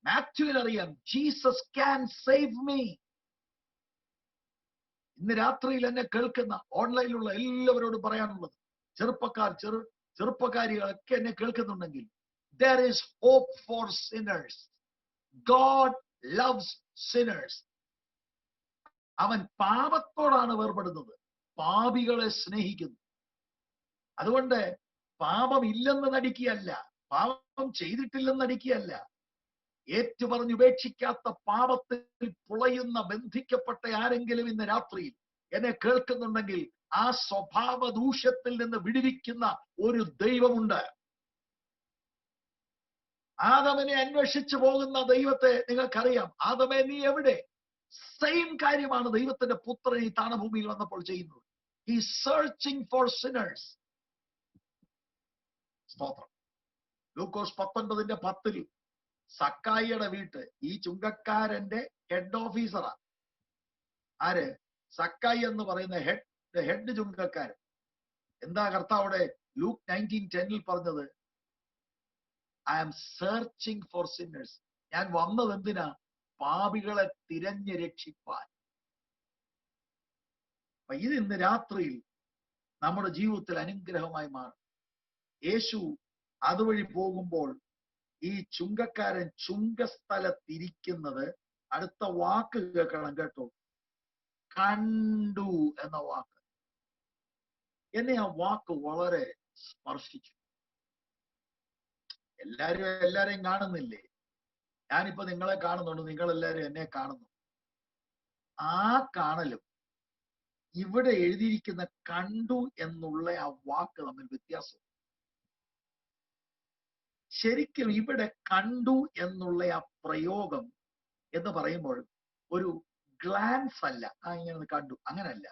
മാത്യുവിനറിയാം ജീസസ് ക്യാൻ സേവ് മീ. ഇന്ന് രാത്രിയിൽ എന്നെ കേൾക്കുന്ന ഓൺലൈനിലുള്ള എല്ലാവരോടും പറയാനുള്ളത്, ചെറുപ്പക്കാരികളൊക്കെ എന്നെ കേൾക്കുന്നുണ്ടെങ്കിൽ, there is hope for sinners. God loves sinners. അവൻ പാപത്തോടാണ് വേർപെടുന്നത്, പാപികളെ സ്നേഹിക്കുന്നു. അതുകൊണ്ട് പാപം ഇല്ലെന്ന് നടിക്കുകയല്ല, പാപം ചെയ്തിട്ടില്ലെന്ന് നടിക്കുകയല്ല. ഏറ്റുപറഞ്ഞ് ഉപേക്ഷിക്കാത്ത പാപത്തിൽ പുളയുന്ന ബന്ധിക്കപ്പെട്ട ആരെങ്കിലും ഇന്ന് രാത്രിയിൽ എന്നെ കേൾക്കുന്നുണ്ടെങ്കിൽ, ആ സ്വഭാവ ദൂഷ്യത്തിൽ നിന്ന് വിടുവിക്കുന്ന ഒരു ദൈവമുണ്ട്. ആദമിനെ അന്വേഷിച്ചു പോകുന്ന ദൈവത്തെ നിങ്ങൾക്കറിയാം. ആദമേ, നീ എവിടെ? സെയിം കാര്യമാണ് ദൈവത്തിന്റെ പുത്രൻ ഈ താണഭൂമിയിൽ വന്നപ്പോൾ ചെയ്യുന്നത്. He searching for sinners. സ്തോത്രം. ലൂക്കോസ് 19:10 സക്കായിയുടെ വീട്ട്, ഈ ചുങ്കക്കാരന്റെ ഹെഡ് ഓഫീസറാ. ആര്? സക്കായി എന്ന് പറയുന്ന ഹെഡ് ചുങ്കക്കാരൻ. എന്താ കർത്താവിടെ ലൂക്ക് 19:10 പറഞ്ഞത്? I am searching for sinners. ഞാൻ വന്നത് എന്തിനാ? പാപികളെ തിരഞ്ഞു രക്ഷിപ്പാൻ. അപ്പൊ ഇത് ഇന്ന് രാത്രിയിൽ നമ്മുടെ ജീവിതത്തിൽ അനുഗ്രഹമായി മാറും. യേശു അതുവഴി പോകുമ്പോൾ ഈ ചുങ്കക്കാരൻ ചുങ്കസ്ഥലത്തിരിക്കുന്നത്, അടുത്ത വാക്ക് കേൾക്കണം കേട്ടോ, കണ്ടു എന്ന വാക്ക്. എന്നെ ആ വാക്ക് വളരെ സ്പർശിച്ചു. എല്ലാരെയും കാണുന്നില്ലേ? ഞാനിപ്പോ നിങ്ങളെ കാണുന്നുണ്ട്, നിങ്ങൾ എല്ലാവരും എന്നെ കാണുന്നു. ആ കാണലും ഇവിടെ എഴുതിയിരിക്കുന്ന കണ്ടു എന്നുള്ള ആ വാക്ക് തമ്മിൽ വ്യത്യാസം. ശരിക്കും ഇവിടെ കണ്ടു എന്നുള്ള ആ പ്രയോഗം എന്ന് പറയുമ്പോൾ ഒരു ഗ്ലാൻസ് അല്ല, ഇങ്ങനെ കണ്ടു, അങ്ങനല്ല.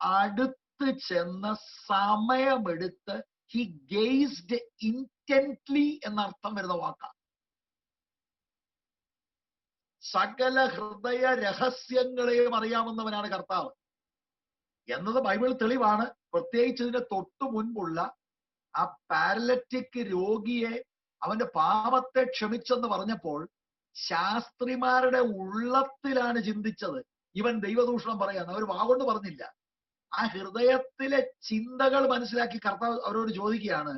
അടുത്ത് ചെന്ന് സമയമെടുത്ത് ഹി ഗേസ്ഡ് ഇന്റന്റ്ലി എന്നർത്ഥം വരുന്ന വാക്കാണ്. സകല ഹൃദയ രഹസ്യങ്ങളെയും അറിയാവുന്നവനാണ് കർത്താവ് എന്നത് ബൈബിൾ തെളിവാണ്. പ്രത്യേകിച്ച് ഇതിന്റെ തൊട്ടു മുൻപുള്ള ആ പാരലറ്റിക് രോഗിയെ അവന്റെ പാപത്തെ ക്ഷമിച്ചെന്ന് പറഞ്ഞപ്പോൾ ശാസ്ത്രിമാരുടെ ഉള്ളത്തിലാണ് ചിന്തിച്ചത്. ഇവൻ ദൈവദൂഷണം പറയാന്ന് അവർ വാഗൊണ്ട് പറഞ്ഞില്ല. ആ ഹൃദയത്തിലെ ചിന്തകൾ മനസ്സിലാക്കി കർത്താവ് അവരോട് ചോദിക്കുകയാണ്,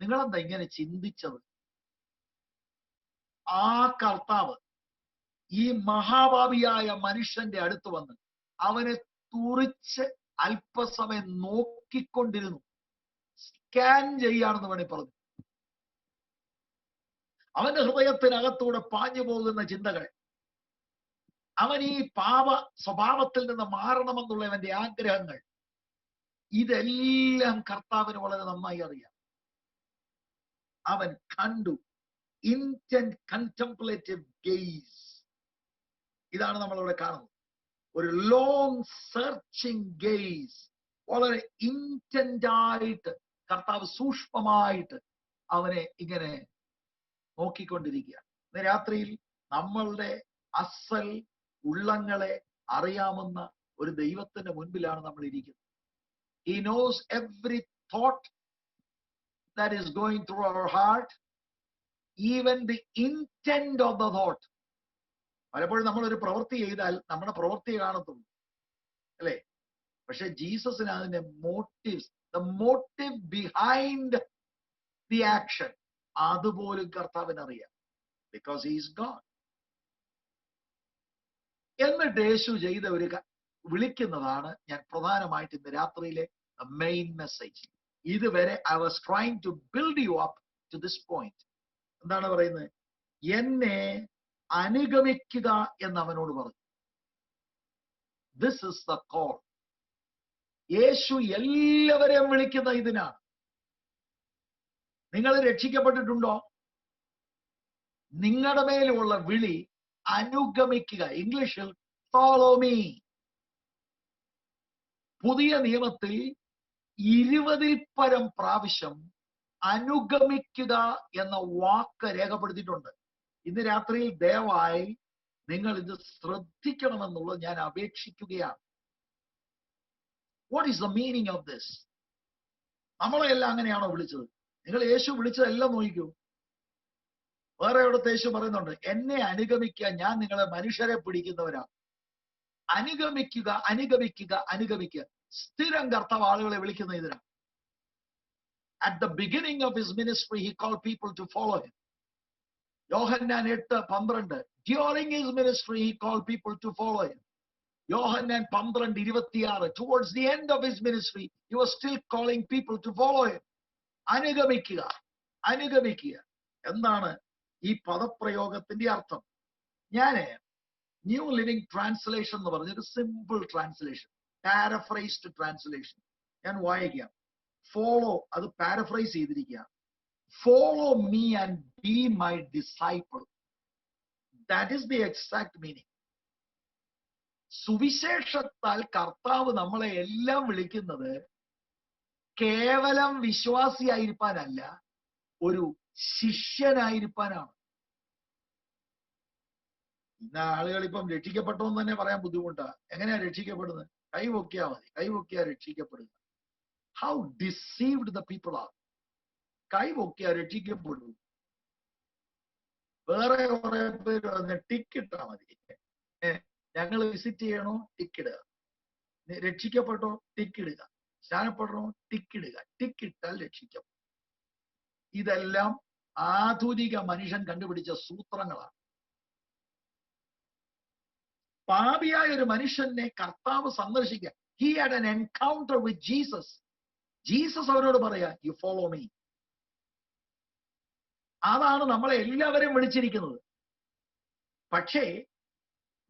നിങ്ങളെന്താ ഇങ്ങനെ ചിന്തിച്ചത്? ആ കർത്താവ് ഈ മഹാഭാവിയായ മനുഷ്യന്റെ അടുത്ത് വന്ന് അവനെ തുറിച്ച് അല്പസമയം നോക്കിക്കൊണ്ടിരുന്നു. സ്കാൻ ചെയ്യാണെന്ന് വേണേ പറഞ്ഞു. അവന്റെ ഹൃദയത്തിനകത്തൂടെ പാഞ്ഞു പോകുന്ന ചിന്തകൾ, അവൻ ഈ പാപ സ്വഭാവത്തിൽ നിന്ന് മാറണമെന്നുള്ള അവന്റെ ആഗ്രഹങ്ങൾ, ഇതെല്ലാം കർത്താവിന് വളരെ നന്നായി അറിയാം. അവൻ കണ്ടു. Intent contemplative guys. ഇതാണ് നമ്മളിവിടെ കാണുന്നത്. ഒരു ലോങ് സെർച്ചിങ് ഗെയ്സ്. വളരെ ഇന്റന്റ് ആയിട്ട് കർത്താവ് സൂക്ഷ്മമായിട്ട് അവനെ ഇങ്ങനെ നോക്കിക്കൊണ്ടിരിക്കുക. ഇന്ന് രാത്രിയിൽ നമ്മളുടെ അസൽ ഉള്ളങ്ങളെ അറിയാവുന്ന ഒരു ദൈവത്തിന്റെ മുൻപിലാണ് നമ്മൾ ഇരിക്കുന്നത്. He knows every thought that is going through our heart, even the intent of the thought. പലപ്പോഴും നമ്മൾ ഒരു പ്രവൃത്തി ചെയ്താൽ നമ്മുടെ പ്രവൃത്തിയെ കാണത്തുള്ളൂ, അല്ലേ? പക്ഷെ ജീസസിന് അതിന്റെ motifs, the motive behind the action, അതുപോലും കർത്താവിന് അറിയാം. Because he is God. എന്നിട്ട് യേശു ചെയ്ത ഒരു വിളിക്കുന്നതാണ് ഞാൻ പ്രധാനമായിട്ട് ഇന്ന് രാത്രിയിലെ മെയിൻ മെസ്സേജ്. ഇതുവരെ I was trying to build you up to this point. എന്താണ് പറയുന്നത്? എന്നെ അനുഗമിക്കുക എന്ന് അവനോട് പറഞ്ഞു. This is the call. യേശു എല്ലാവരെയും വിളിക്കുന്ന ഇതിനാണ്. നിങ്ങൾ രക്ഷിക്കപ്പെട്ടിട്ടുണ്ടോ? നിങ്ങളുടെ മേലുള്ള വിളി അനുഗമിക്കുക. ഇംഗ്ലീഷിൽ ഫോളോ മീ. പുതിയ നിയമത്തിൽ 20-ൽ പരം പ്രാവശ്യം അനുഗമിക്കുക എന്ന വാക്ക് രേഖപ്പെടുത്തിയിട്ടുണ്ട്. ഇന്ന് രാത്രിയിൽ ദയവായി നിങ്ങൾ ഇത് ശ്രദ്ധിക്കണമെന്നുള്ളത് ഞാൻ അപേക്ഷിക്കുകയാണ്. What is the meaning of this? നമ്മളെല്ലാം അങ്ങനെയാണോ വിളിച്ചത്? നിങ്ങൾ യേശു വിളിച്ചതെല്ലാം നോക്കൂ. വേറെ എവിടുത്തെ യേശു പറയുന്നുണ്ട്, എന്നെ അനുഗമിക്കാൻ ഞാൻ നിങ്ങളെ മനുഷ്യരെ പിടിക്കുന്നവരാണ്. അനുഗമിക്കുക, അനുഗമിക്കുക, അനുഗമിക്കുക. സ്ഥിരം കർത്താവ് ആളുകളെ വിളിക്കുന്ന ഇതിനാണ്. At the beginning of his ministry, he called people to follow him. Yohannan 8:12. During his ministry, he called people to follow him. Yohannan 12:26. Towards the end of his ministry, he was still calling people to follow him. അനുഗമിക്കുക, അനുഗമിക്കുക. എന്താണ് ഈ പദപ്രയോഗത്തിന്റെ അർത്ഥം? ഞാന് new living translation എന്ന് പറഞ്ഞൊരു simple translation, പാരഫ്രൈസ്ഡ് translation ഞാൻ വായിക്കാം. Follow, അത് paraphrase ചെയ്തിരിക്കുക. Follow me and be my disciple. That is the exact meaning. സുവിശേഷത്താൽ കർത്താവ് നമ്മളെ എല്ലാം വിളിക്കുന്നത് കേവലം വിശ്വാസിയായിരിക്കാനല്ല, ഒരു ശിഷ്യനായിരിക്കാനാണ്. ഇന്ന് ആളുകൾ ഇപ്പം രക്ഷിക്കപ്പെട്ടോ എന്ന് തന്നെ പറയാൻ ബുദ്ധിമുട്ടാ. എങ്ങനെയാ രക്ഷിക്കപ്പെടുന്നത്? കൈവൊക്കിയാ മതി, കൈവൊക്കിയാ രക്ഷിക്കപ്പെടുക. How deceived the people are. കൈവൊക്കിയാ രക്ഷിക്കപ്പെടും. വേറെ കുറെ പേര് വന്ന് ടിക്കിട്ടാ മതി. ഞങ്ങൾ വിസിറ്റ് ചെയ്യണോ? ടിക്കിടുക. രക്ഷിക്കപ്പെട്ടോ? ടിക്കിടുക. സ്നാനപ്പെടണോ? ടിക്കിടുക. ടിക്കിട്ടാൽ രക്ഷിക്കപ്പെടും. ഇതെല്ലാം ആധുനിക മനുഷ്യൻ കണ്ടുപിടിച്ച സൂത്രങ്ങളാണ്. പാപിയായ ഒരു മനുഷ്യനെ കർത്താവ് സന്ദർശിക്കുക. He had an encounter with Jesus. Jesus അവരോട് പറയാ, യു ഫോളോ മീ. അതാണ് നമ്മളെ എല്ലാവരെയും വിളിച്ചിരിക്കുന്നത്. പക്ഷേ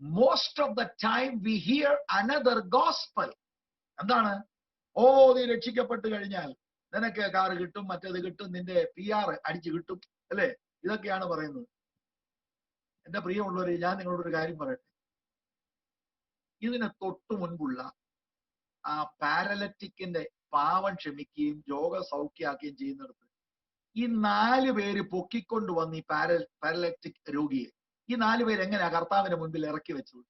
most of the time we here another gospel. എന്താണ്? ഓ, നീ രക്ഷിക്കപ്പെട്ട് കഴിഞ്ഞാൽ നിനക്ക് കാറ് കിട്ടും, മറ്റേത് കിട്ടും, നിന്റെ PR അടിച്ചു കിട്ടും, അല്ലേ? ഇതൊക്കെയാണ് പറയുന്നത്. എന്റെ പ്രിയമുള്ളവരെ, ഞാൻ നിങ്ങളോടൊരു കാര്യം പറയട്ടെ. ഇതിന് തൊട്ടു മുൻപുള്ള ആ പാരലറ്റിക്കിന്റെ പാവം ക്ഷമിക്കുകയും രോഗസൗഖ്യമാക്കുകയും ചെയ്യുന്നിടത്ത് ഈ 4 പേര് പൊക്കിക്കൊണ്ട് വന്ന് ഈ പാരലറ്റിക് രോഗിയെ, ഈ 4 പേര് എങ്ങനെയാ കർത്താവിന്റെ മുൻപിൽ ഇറക്കി വെച്ചത്?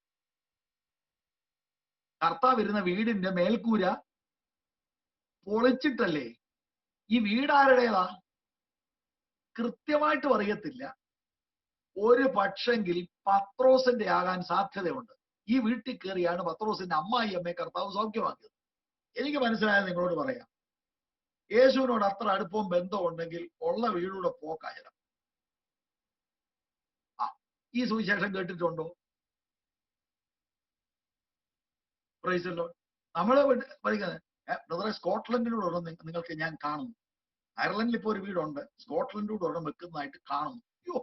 കർത്താവ് ഇരുന്ന വീടിന്റെ മേൽക്കൂര പൊളിച്ചിട്ടല്ലേ? ഈ വീടാരുടേതാ? കൃത്യമായിട്ടും അറിയത്തില്ല. ഒരു പക്ഷെങ്കിൽ പത്രോസിന്റെ ആകാൻ സാധ്യതയുണ്ട്. ഈ വീട്ടിൽ കയറിയാണ് പത്രോസിന്റെ അമ്മായി അമ്മയെ കർത്താവ് സൗഖ്യമാക്കിയത്. എനിക്ക് മനസ്സിലായത് നിങ്ങളോട് പറയാം. യേശുവിനോട് അത്ര അടുപ്പവും ബന്ധവും ഉണ്ടെങ്കിൽ ഉള്ള വീടിലൂടെ പോക്കായതാണ്. ഈ സുവിശേഷം കേട്ടിട്ടുണ്ടോ? Price the Lord. നമ്മള് പഠിക്കുന്നത് ബ്രദറെ, സ്കോട്ട്ലൻഡിലൂടെ ഒരെണ്ണം നിങ്ങൾക്ക് ഞാൻ കാണുന്നു. അയർലൻഡിൽ ഇപ്പോ ഒരു വീടുണ്ട്, സ്കോട്ട്ലൻഡിലൂടെ ഒരെണ്ണം വെക്കുന്നതായിട്ട് കാണുന്നു. അയ്യോ,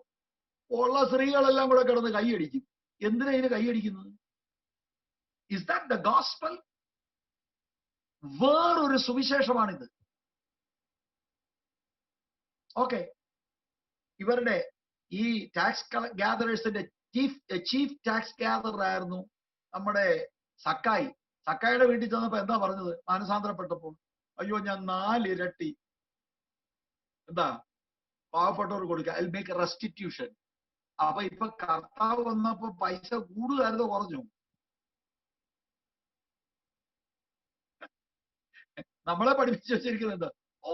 ഉള്ള സ്ത്രീകളെല്ലാം കൂടെ കിടന്ന് കൈയടിക്കും. എന്തിനാ ഇതിന് കൈയടിക്കുന്നത്? Is that the gospel? വേറൊരു സുവിശേഷമാണിത്. ഓക്കെ, ഇവരുടെ ഈ ടാക്സ് ഗ്യാദറേഴ്സിന്റെ ചീഫ് ടാക്സ് ഗ്യാദറർ ആയിരുന്നു നമ്മുടെ സക്കായി. സക്കായിയുടെ വീട്ടിൽ ചെന്നപ്പോ എന്താ പറഞ്ഞത്? മാനസാന്തരപ്പെട്ടപ്പോൾ, അയ്യോ, ഞാൻ 4 ഇരട്ടി എന്താ പാവപ്പെട്ടവർക്ക് കൊടുക്കുക, ഐ മേക്ക് റെസ്റ്റിറ്റ്യൂഷൻ. അപ്പൊ ഇപ്പൊ കർത്താവ് വന്നപ്പോ പൈസ കൂടുതലായിരുന്നോ കുറഞ്ഞു? നമ്മളെ പഠിപ്പിച്ചു വെച്ചിരിക്കുന്നത് എന്താ? ഓ,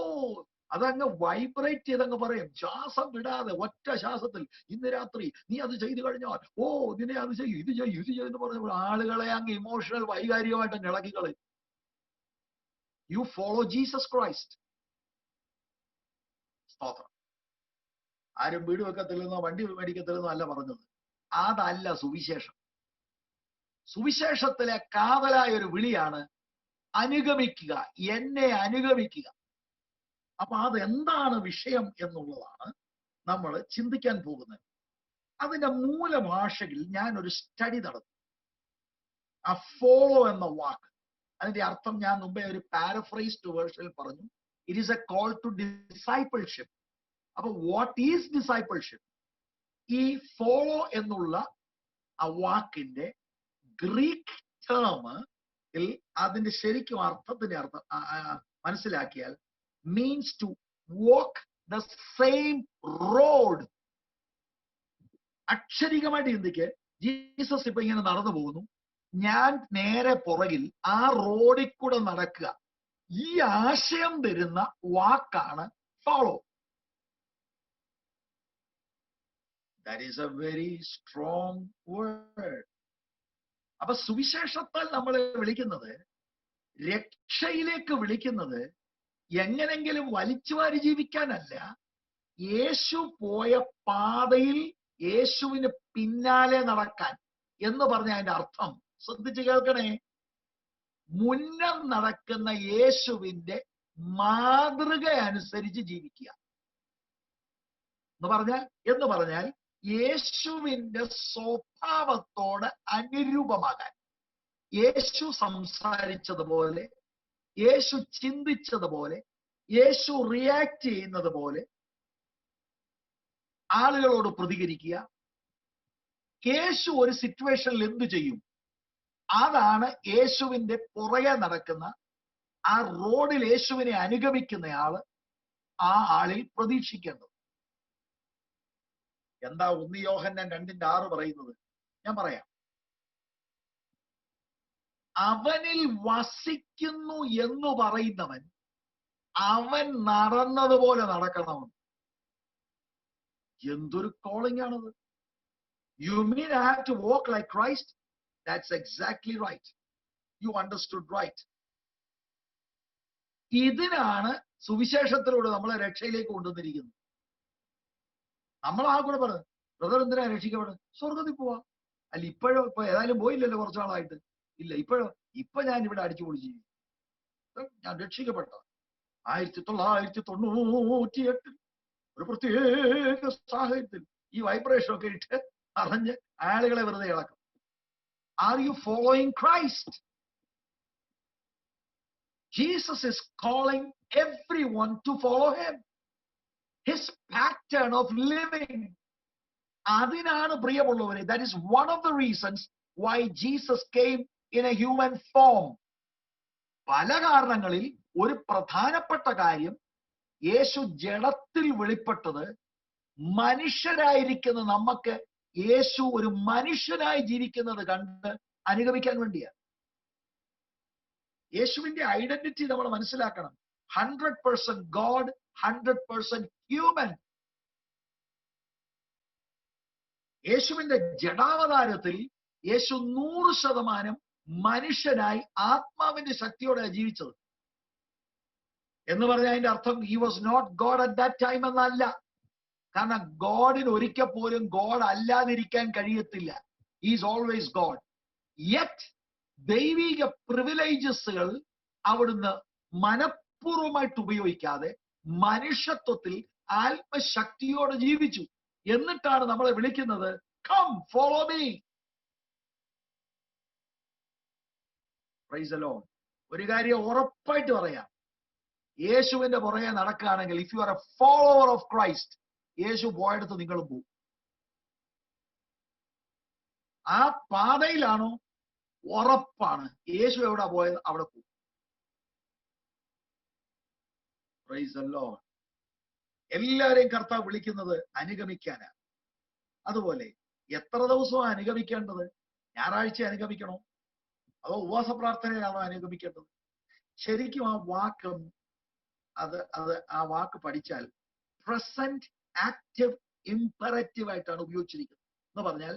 അതങ്ങ് വൈബ്രേറ്റ് ചെയ്തങ്ങ് പറയും, ശ്വാസം വിടാതെ ഒറ്റ ശ്വാസത്തിൽ, ഇന്ന് രാത്രി നീ അത് ചെയ്തു കഴിഞ്ഞാൽ, ഓ, നിന്നെ അത് ചെയ്യും, ഇത് ചെയ്യും, ഇത് ചെയ്യുമെന്ന് പറഞ്ഞ ആളുകളെ അങ്ങ് ഇമോഷണൽ വൈകാരികമായിട്ട് അങ്ങ് ഇളക്കി കളയും. You follow Jesus Christ. സ്തോത്രം. ആരും വീട് വെക്കത്തില്ലെന്നോ വണ്ടി മേടിക്കത്തില്ലെന്നോ അല്ല പറഞ്ഞത്. അതല്ല സുവിശേഷം. സുവിശേഷത്തിലെ കാതലായ ഒരു വിളിയാണ് അനുഗമിക്കുക, എന്നെ അനുഗമിക്കുക. അപ്പൊ അതെന്താണ് വിഷയം എന്നുള്ളതാണ് നമ്മൾ ചിന്തിക്കാൻ പോകുന്നത്. അതിന്റെ മൂലഭാഷയിൽ ഞാൻ ഒരു സ്റ്റഡി നടത്തി. ആ ഫോളോ എന്ന വാക്ക്, അതിന്റെ അർത്ഥം ഞാൻ മുമ്പേ ഒരു പാരഫ്രൈസ്ഡ് വേർഷനിൽ പറഞ്ഞു. It is a call to discipleship. അപ്പൊ വാട്ട് ഈസ് ഡിസൈപ്പിൾഷിപ്പ്? ഈ ഫോളോ എന്നുള്ള ആ വാക്കിന്റെ ഗ്രീക്ക് ടേമിൽ അതിന്റെ ശരിക്കും അർത്ഥത്തിന്റെ അർത്ഥം മനസ്സിലാക്കിയാൽ means to walk the same road. അക്ഷരികമായിട്ട് ചിന്തിക്ക്, ജീസസ് ഇപ്പൊ ഇങ്ങനെ നടന്നു പോകുന്നു, ഞാൻ നേരെ പുറകിൽ ആ റോഡിൽ കൂടെ നടക്കുക. ഈ ആശയം തരുന്ന വാക്കാണ് follow. That is a very strong word. അപ്പൊ സുവിശേഷത്താൽ നമ്മളെ വിളിക്കുന്നത്, രക്ഷയിലേക്ക് വിളിക്കുന്നത് എങ്ങനെങ്കിലും വലിച്ചുവാരി ജീവിക്കാനല്ല, യേശു പോയ പാതയിൽ യേശുവിന് പിന്നാലെ നടക്കാൻ എന്ന് പറഞ്ഞ അതിന്റെ അർത്ഥം ശ്രദ്ധിച്ച് കേൾക്കണേ. മുന്നം നടക്കുന്ന യേശുവിന്റെ മാതൃക അനുസരിച്ച് ജീവിക്കുക എന്ന് പറഞ്ഞാൽ യേശുവിന്റെ സ്വഭാവത്തോട് അനുരൂപമാകാൻ. യേശു സംസാരിച്ചതുപോലെ, യേശു ചിന്തിച്ചതുപോലെ, യേശു റിയാക്ട് ചെയ്യുന്നത് പോലെ ആളുകളോട് പ്രതികരിക്കുക. യേശു ഒരു സിറ്റുവേഷനിൽ എന്തു ചെയ്യും, അതാണ് യേശുവിന്റെ പുറകെ നടക്കുന്ന, ആ റോഡിൽ യേശുവിനെ അനുഗമിക്കുന്നയാള് ആ ആളിൽ പ്രതീക്ഷിക്കേണ്ടത്. എന്താ 1 യോഹന്നാൻ 2:6 പറയുന്നത്? ഞാൻ പറയാം. അവനിൽ വസിക്കുന്നു എന്ന് പറയുന്നവൻ അവൻ നടന്നതുപോലെ നടക്കണമെന്ന്. എന്തൊരു കോളിംഗ് ആണത്! You mean I have to walk like Christ? That's exactly right. You understood right. ഇതിനാണ് സുവിശേഷത്തിലൂടെ നമ്മളെ രക്ഷയിലേക്ക് കൊണ്ടുവന്നിരിക്കുന്നത്. നമ്മൾ ആ കൂടെ പറഞ്ഞു, ബ്രദർ എന്തിനാ രക്ഷിക്കപ്പെടുന്നത്? സ്വർഗത്തിൽ പോവാ. അല്ല ഇപ്പോഴോ? ഇപ്പൊ ഏതായാലും പോയില്ലല്ലോ കുറച്ചു നാളായിട്ട്. ഇല്ല, ഇപ്പൊ ഞാൻ ഇവിടെ അടിച്ചു പൊളിച്ചു. ഞാൻ രക്ഷിക്കപ്പെട്ട 1998 ഒരു പ്രത്യേക സാഹചര്യത്തിൽ ഈ വൈബ്രേഷൻ ഒക്കെ ഇട്ട് അറിഞ്ഞ് ആളുകളെ വെറുതെ ഇളക്കും. Are you following Christ? Jesus is calling everyone to follow him. His pattern of living. അതിനാണ് പ്രിയമുള്ളവരെ, that is one of the reasons why Jesus came in a human form. പല കാരണങ്ങളിൽ ഒരു പ്രധാനപ്പെട്ട കാര്യം, യേശു ജഡത്തിൽ വെളിപ്പെട്ടത് മനുഷ്യരായിരിക്കുന്ന നമുക്ക് യേശു ഒരു മനുഷ്യനായി ജീവിക്കുന്നത് കണ്ട് അനുഗമിക്കാൻ വേണ്ടിയാണ്. യേശുവിന്റെ ഐഡന്റിറ്റി നമ്മൾ മനസ്സിലാക്കണം. 100% God, 100% human. യേശുവിന്റെ ജഡാവതാരത്തിൽ യേശു 100% മനുഷ്യനായി ആത്മാവിന്റെ ശക്തിയോടെ ജീവിച്ചത്. എന്ന് പറഞ്ഞാൽ അതിന്റെ അർത്ഥം he was not God at that time എന്നല്ല. കാരണം ഗോഡിന് ഒരിക്കൽ പോലും ഗോഡ് അല്ലാതിരിക്കാൻ കഴിയത്തില്ല. he is always God. Yet ദൈവിക പ്രിവിലേജസുകൾ അവിടുന്ന് മനഃപൂർവ്വമായിട്ട് ഉപയോഗിക്കാതെ മനുഷ്യത്വത്തിൽ ആത്മശക്തിയോടെ ജീവിച്ചു. എന്നിട്ടാണ് നമ്മളെ വിളിക്കുന്നത്, come follow me. Praise the Lord. ഒരു കാര്യം ഉറപ്പായിട്ട് പറയാം, യേശുവിന്റെ പുറകെ നടക്കുകയാണെങ്കിൽ, if you are a follower of Christ, യേശു പോയടുത്ത് നിങ്ങളും പോകും. ആ പാതയിലാണോ? ഉറപ്പാണ്. യേശു എവിടെ പോയത് അവിടെ പോകും. Price the Lord. എല്ലാവരെയും കർത്താവ് വിളിക്കുന്നത് അനുഗമിക്കാനാണ്. അതുപോലെ എത്ര ദിവസവും അനുഗമിക്കേണ്ടത്? ഞായറാഴ്ച അനുഗമിക്കണോ? അതോ ഉപവാസ പ്രാർത്ഥനയിലാണോ അനുഗമിക്കേണ്ടത്? ശരിക്കും ആ വാക്ക് ആ വാക്ക് പഠിച്ചാൽ പ്രസന്റ് ആക്റ്റീവ് ഇംപെറേറ്റീവ് ആയിട്ടാണ് ഉപയോഗിച്ചിരിക്കുന്നത്. എന്ന് പറഞ്ഞാൽ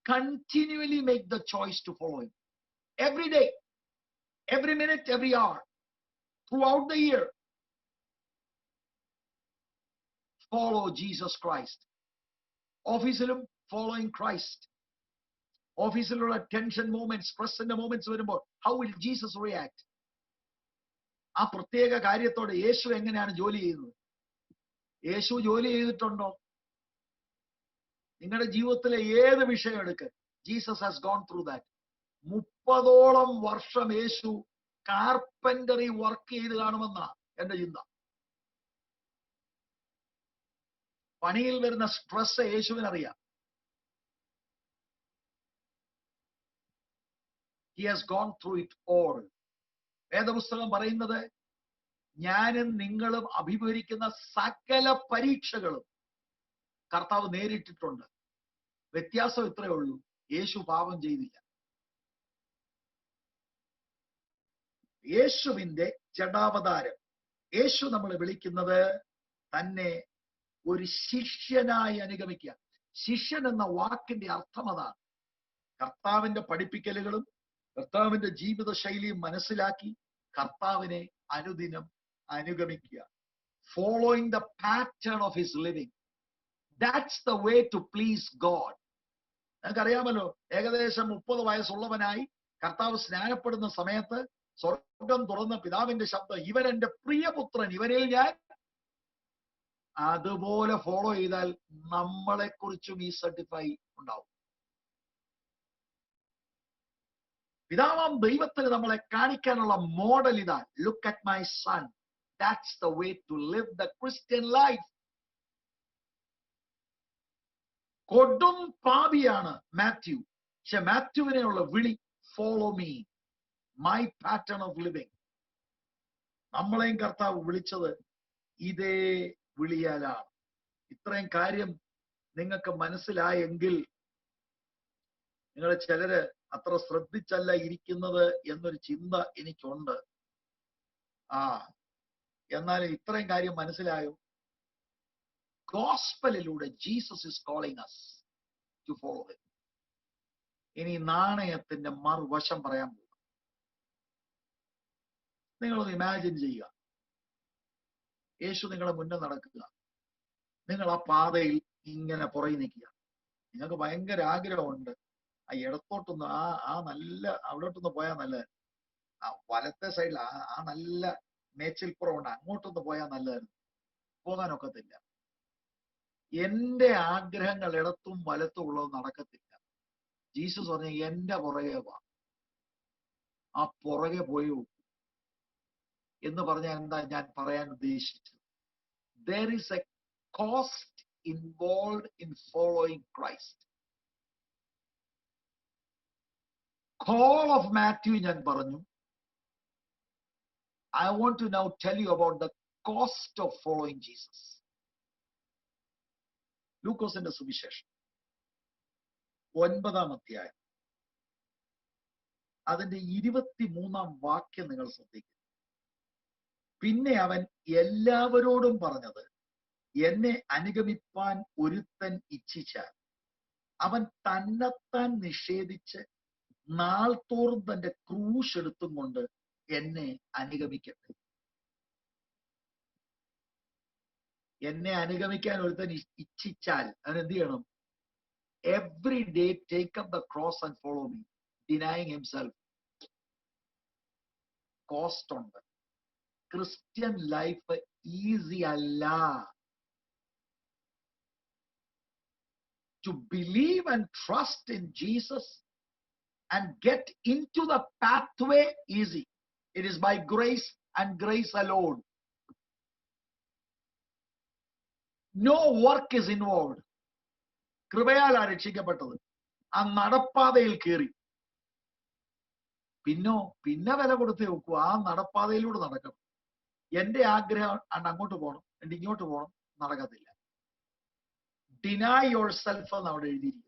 continually make the choice to follow him every day, every minute, every hour, throughout the year. Follow Jesus Christ. ഓഫീസിലും following Christ. ഓഫീസിലുള്ള ടെൻഷൻ moments, പ്രസന്റ് moments വരുമ്പോൾ how will Jesus react? ആ പ്രത്യേക കാര്യത്തോടെ യേശു എങ്ങനെയാണ് ജോലി ചെയ്യുന്നത്? യേശു ജോലി ചെയ്തിട്ടുണ്ടോ? നിങ്ങളുടെ ജീവിതത്തിലെ ഏത് വിഷയം എടുക്ക്, Jesus has gone through that. 30ഓളം വർഷം യേശു കാർപ്പന്ററി വർക്ക് ചെയ്ത് കാണുമെന്നാ എന്റെ ചിന്ത. പണിയിൽ വരുന്ന stress യേശുവിനറിയാം. He has gone through it all. വേദപുസ്തകം പറയുന്നത്, ഞാനും നിങ്ങളും അഭിമുഖീകരിക്കുന്ന സകല പരീക്ഷകളും കർത്താവ് നേരിട്ടിട്ടുണ്ട്. വ്യത്യാസം ഇത്രയേ ഉള്ളൂ, യേശു പാപം ചെയ്തില്ല. യേശുവിന്റെ ജഡാവതാരം, യേശു നമ്മളെ വിളിക്കുന്നത് തന്നെ ഒരു ശിഷ്യനായി അനുഗമിക്കുക. ശിഷ്യൻ എന്ന വാക്കിന്റെ അർത്ഥം അതാണ്. കർത്താവിന്റെ പഠിപ്പിക്കലുകളും കർത്താവിന്റെ ജീവിത ശൈലിയും മനസ്സിലാക്കി കർത്താവിനെ അനുദിനം അനുഗമിക്കുക. Following the pattern of his living. That's the way to please God. ഞങ്ങൾക്കറിയാമല്ലോ, ഏകദേശം 30 വയസ്സുള്ളവനായി കർത്താവ് സ്നാനപ്പെടുന്ന സമയത്ത് സ്വർഗം തുറന്ന പിതാവിന്റെ ശബ്ദം, ഇവൻ എന്റെ പ്രിയപുത്രൻ, ഇവനിൽ ഞാൻ. അതുപോലെ ഫോളോ ചെയ്താൽ നമ്മളെ കുറിച്ചും ഈ സർട്ടിഫൈ ഉണ്ടാവും. പിതാവാം ദൈവത്തിന് നമ്മളെ കാണിക്കാനുള്ള മോഡൽ ഇതാ. Look at my son. That's the way to live the Christian life. കൊടും പാപിയാണ് മാത്യു. പക്ഷെ മാത്യുവിനെയുള്ള വിളി follow me, my pattern of living. നമ്മളെയും കർത്താവ് വിളിച്ചത് ഇതേ വിളിയാലാണ്. ഇത്രയും കാര്യം നിങ്ങൾക്ക് മനസ്സിലായെങ്കിൽ നിങ്ങൾ ചിലര് അത്ര ശ്രദ്ധിച്ചല്ല ഇരിക്കുന്നത് എന്നൊരു ചിന്ത എനിക്കുണ്ട്. എന്നാലും ഇത്രയും കാര്യം മനസ്സിലായോ? ഗോസ്പലിലൂടെ Jesus is calling us to follow him. ഇനി നാണയത്തിന്റെ മറുവശം പറയാൻ പോകും. നിങ്ങളൊന്ന് ഇമാജിൻ ചെയ്യുക, യേശു നിങ്ങളെ മുന്നേ നടക്കുക, നിങ്ങൾ ആ പാതയിൽ ഇങ്ങനെ പുറകെ നിൽക്കുക. നിങ്ങൾക്ക് ഭയങ്കര ആഗ്രഹമുണ്ട് ആ ഇടത്തോട്ടൊന്ന് ആ നല്ല അവിടോട്ടൊന്ന് പോയാൽ നല്ലതായിരുന്നു, ആ വലത്തെ സൈഡിൽ ആ നല്ല മേച്ചിൽപ്പുറമുണ്ട്, അങ്ങോട്ടൊന്ന് പോയാൽ നല്ലതായിരുന്നു. പോകാനൊക്കത്തില്ല. എന്റെ ആഗ്രഹങ്ങൾ ഇടത്തും വലത്തും ഉള്ളത് നടക്കത്തില്ല. ജീസസ് പറഞ്ഞു, എന്റെ പുറകെ വാ, ആ പുറകെ പോയി എന്ന് പറഞ്ഞാൽ എന്താ ഞാൻ പറയാൻ ഉദ്ദേശിച്ചത്? There is a cost involved in following Christ. Call of Matthew ഞാൻ പറഞ്ഞു. I want to now tell you about the cost of following Jesus. ലൂക്കോസിന്റെ സുവിശേഷം 9-ാം അധ്യായം അതിന്റെ 23-ാം വാക്യം നിങ്ങൾ ശ്രദ്ധിക്കുക. പിന്നെ അവൻ എല്ലാവരോടും പറഞ്ഞത്, എന്നെ അനുഗമിപ്പാൻ ഒരുത്തൻ ഇച്ഛിച്ചാൽ അവൻ തന്നെത്താൻ നിഷേധിച്ച് നാൾ തോറും തന്റെ ക്രൂശ് എടുത്തും കൊണ്ട് എന്നെ അനുഗമിക്കട്ടെ. എന്നെ അനുഗമിക്കാൻ ഒരുത്തൻ ഇച്ഛിച്ചാൽ അവൻ എന്ത് ചെയ്യണം? Every day take up the cross and follow me, denying himself. Cost ഉണ്ട്. ക്രിസ്ത്യൻ ലൈഫ് ഈസി അല്ല. To believe and trust in Jesus and get into the pathway easy. It is by grace and grace alone. No work is involved. കൃപയാലാ രക്ഷിക്കപ്പെട്ടത്. ആ നടപ്പാതയിൽ കയറി പിന്നെ വില കൊടുത്തേ നോക്കൂ. ആ നടപ്പാതയിലൂടെ നടക്കണം. എന്റെ ആഗ്രഹം അങ്ങോട്ട് പോകണം, എന്റെ ഇങ്ങോട്ട് പോകണം, നടക്കത്തില്ല. ഡിനൈ യുവർ സെൽഫ് എന്ന് അവിടെ എഴുതിയിരിക്കും.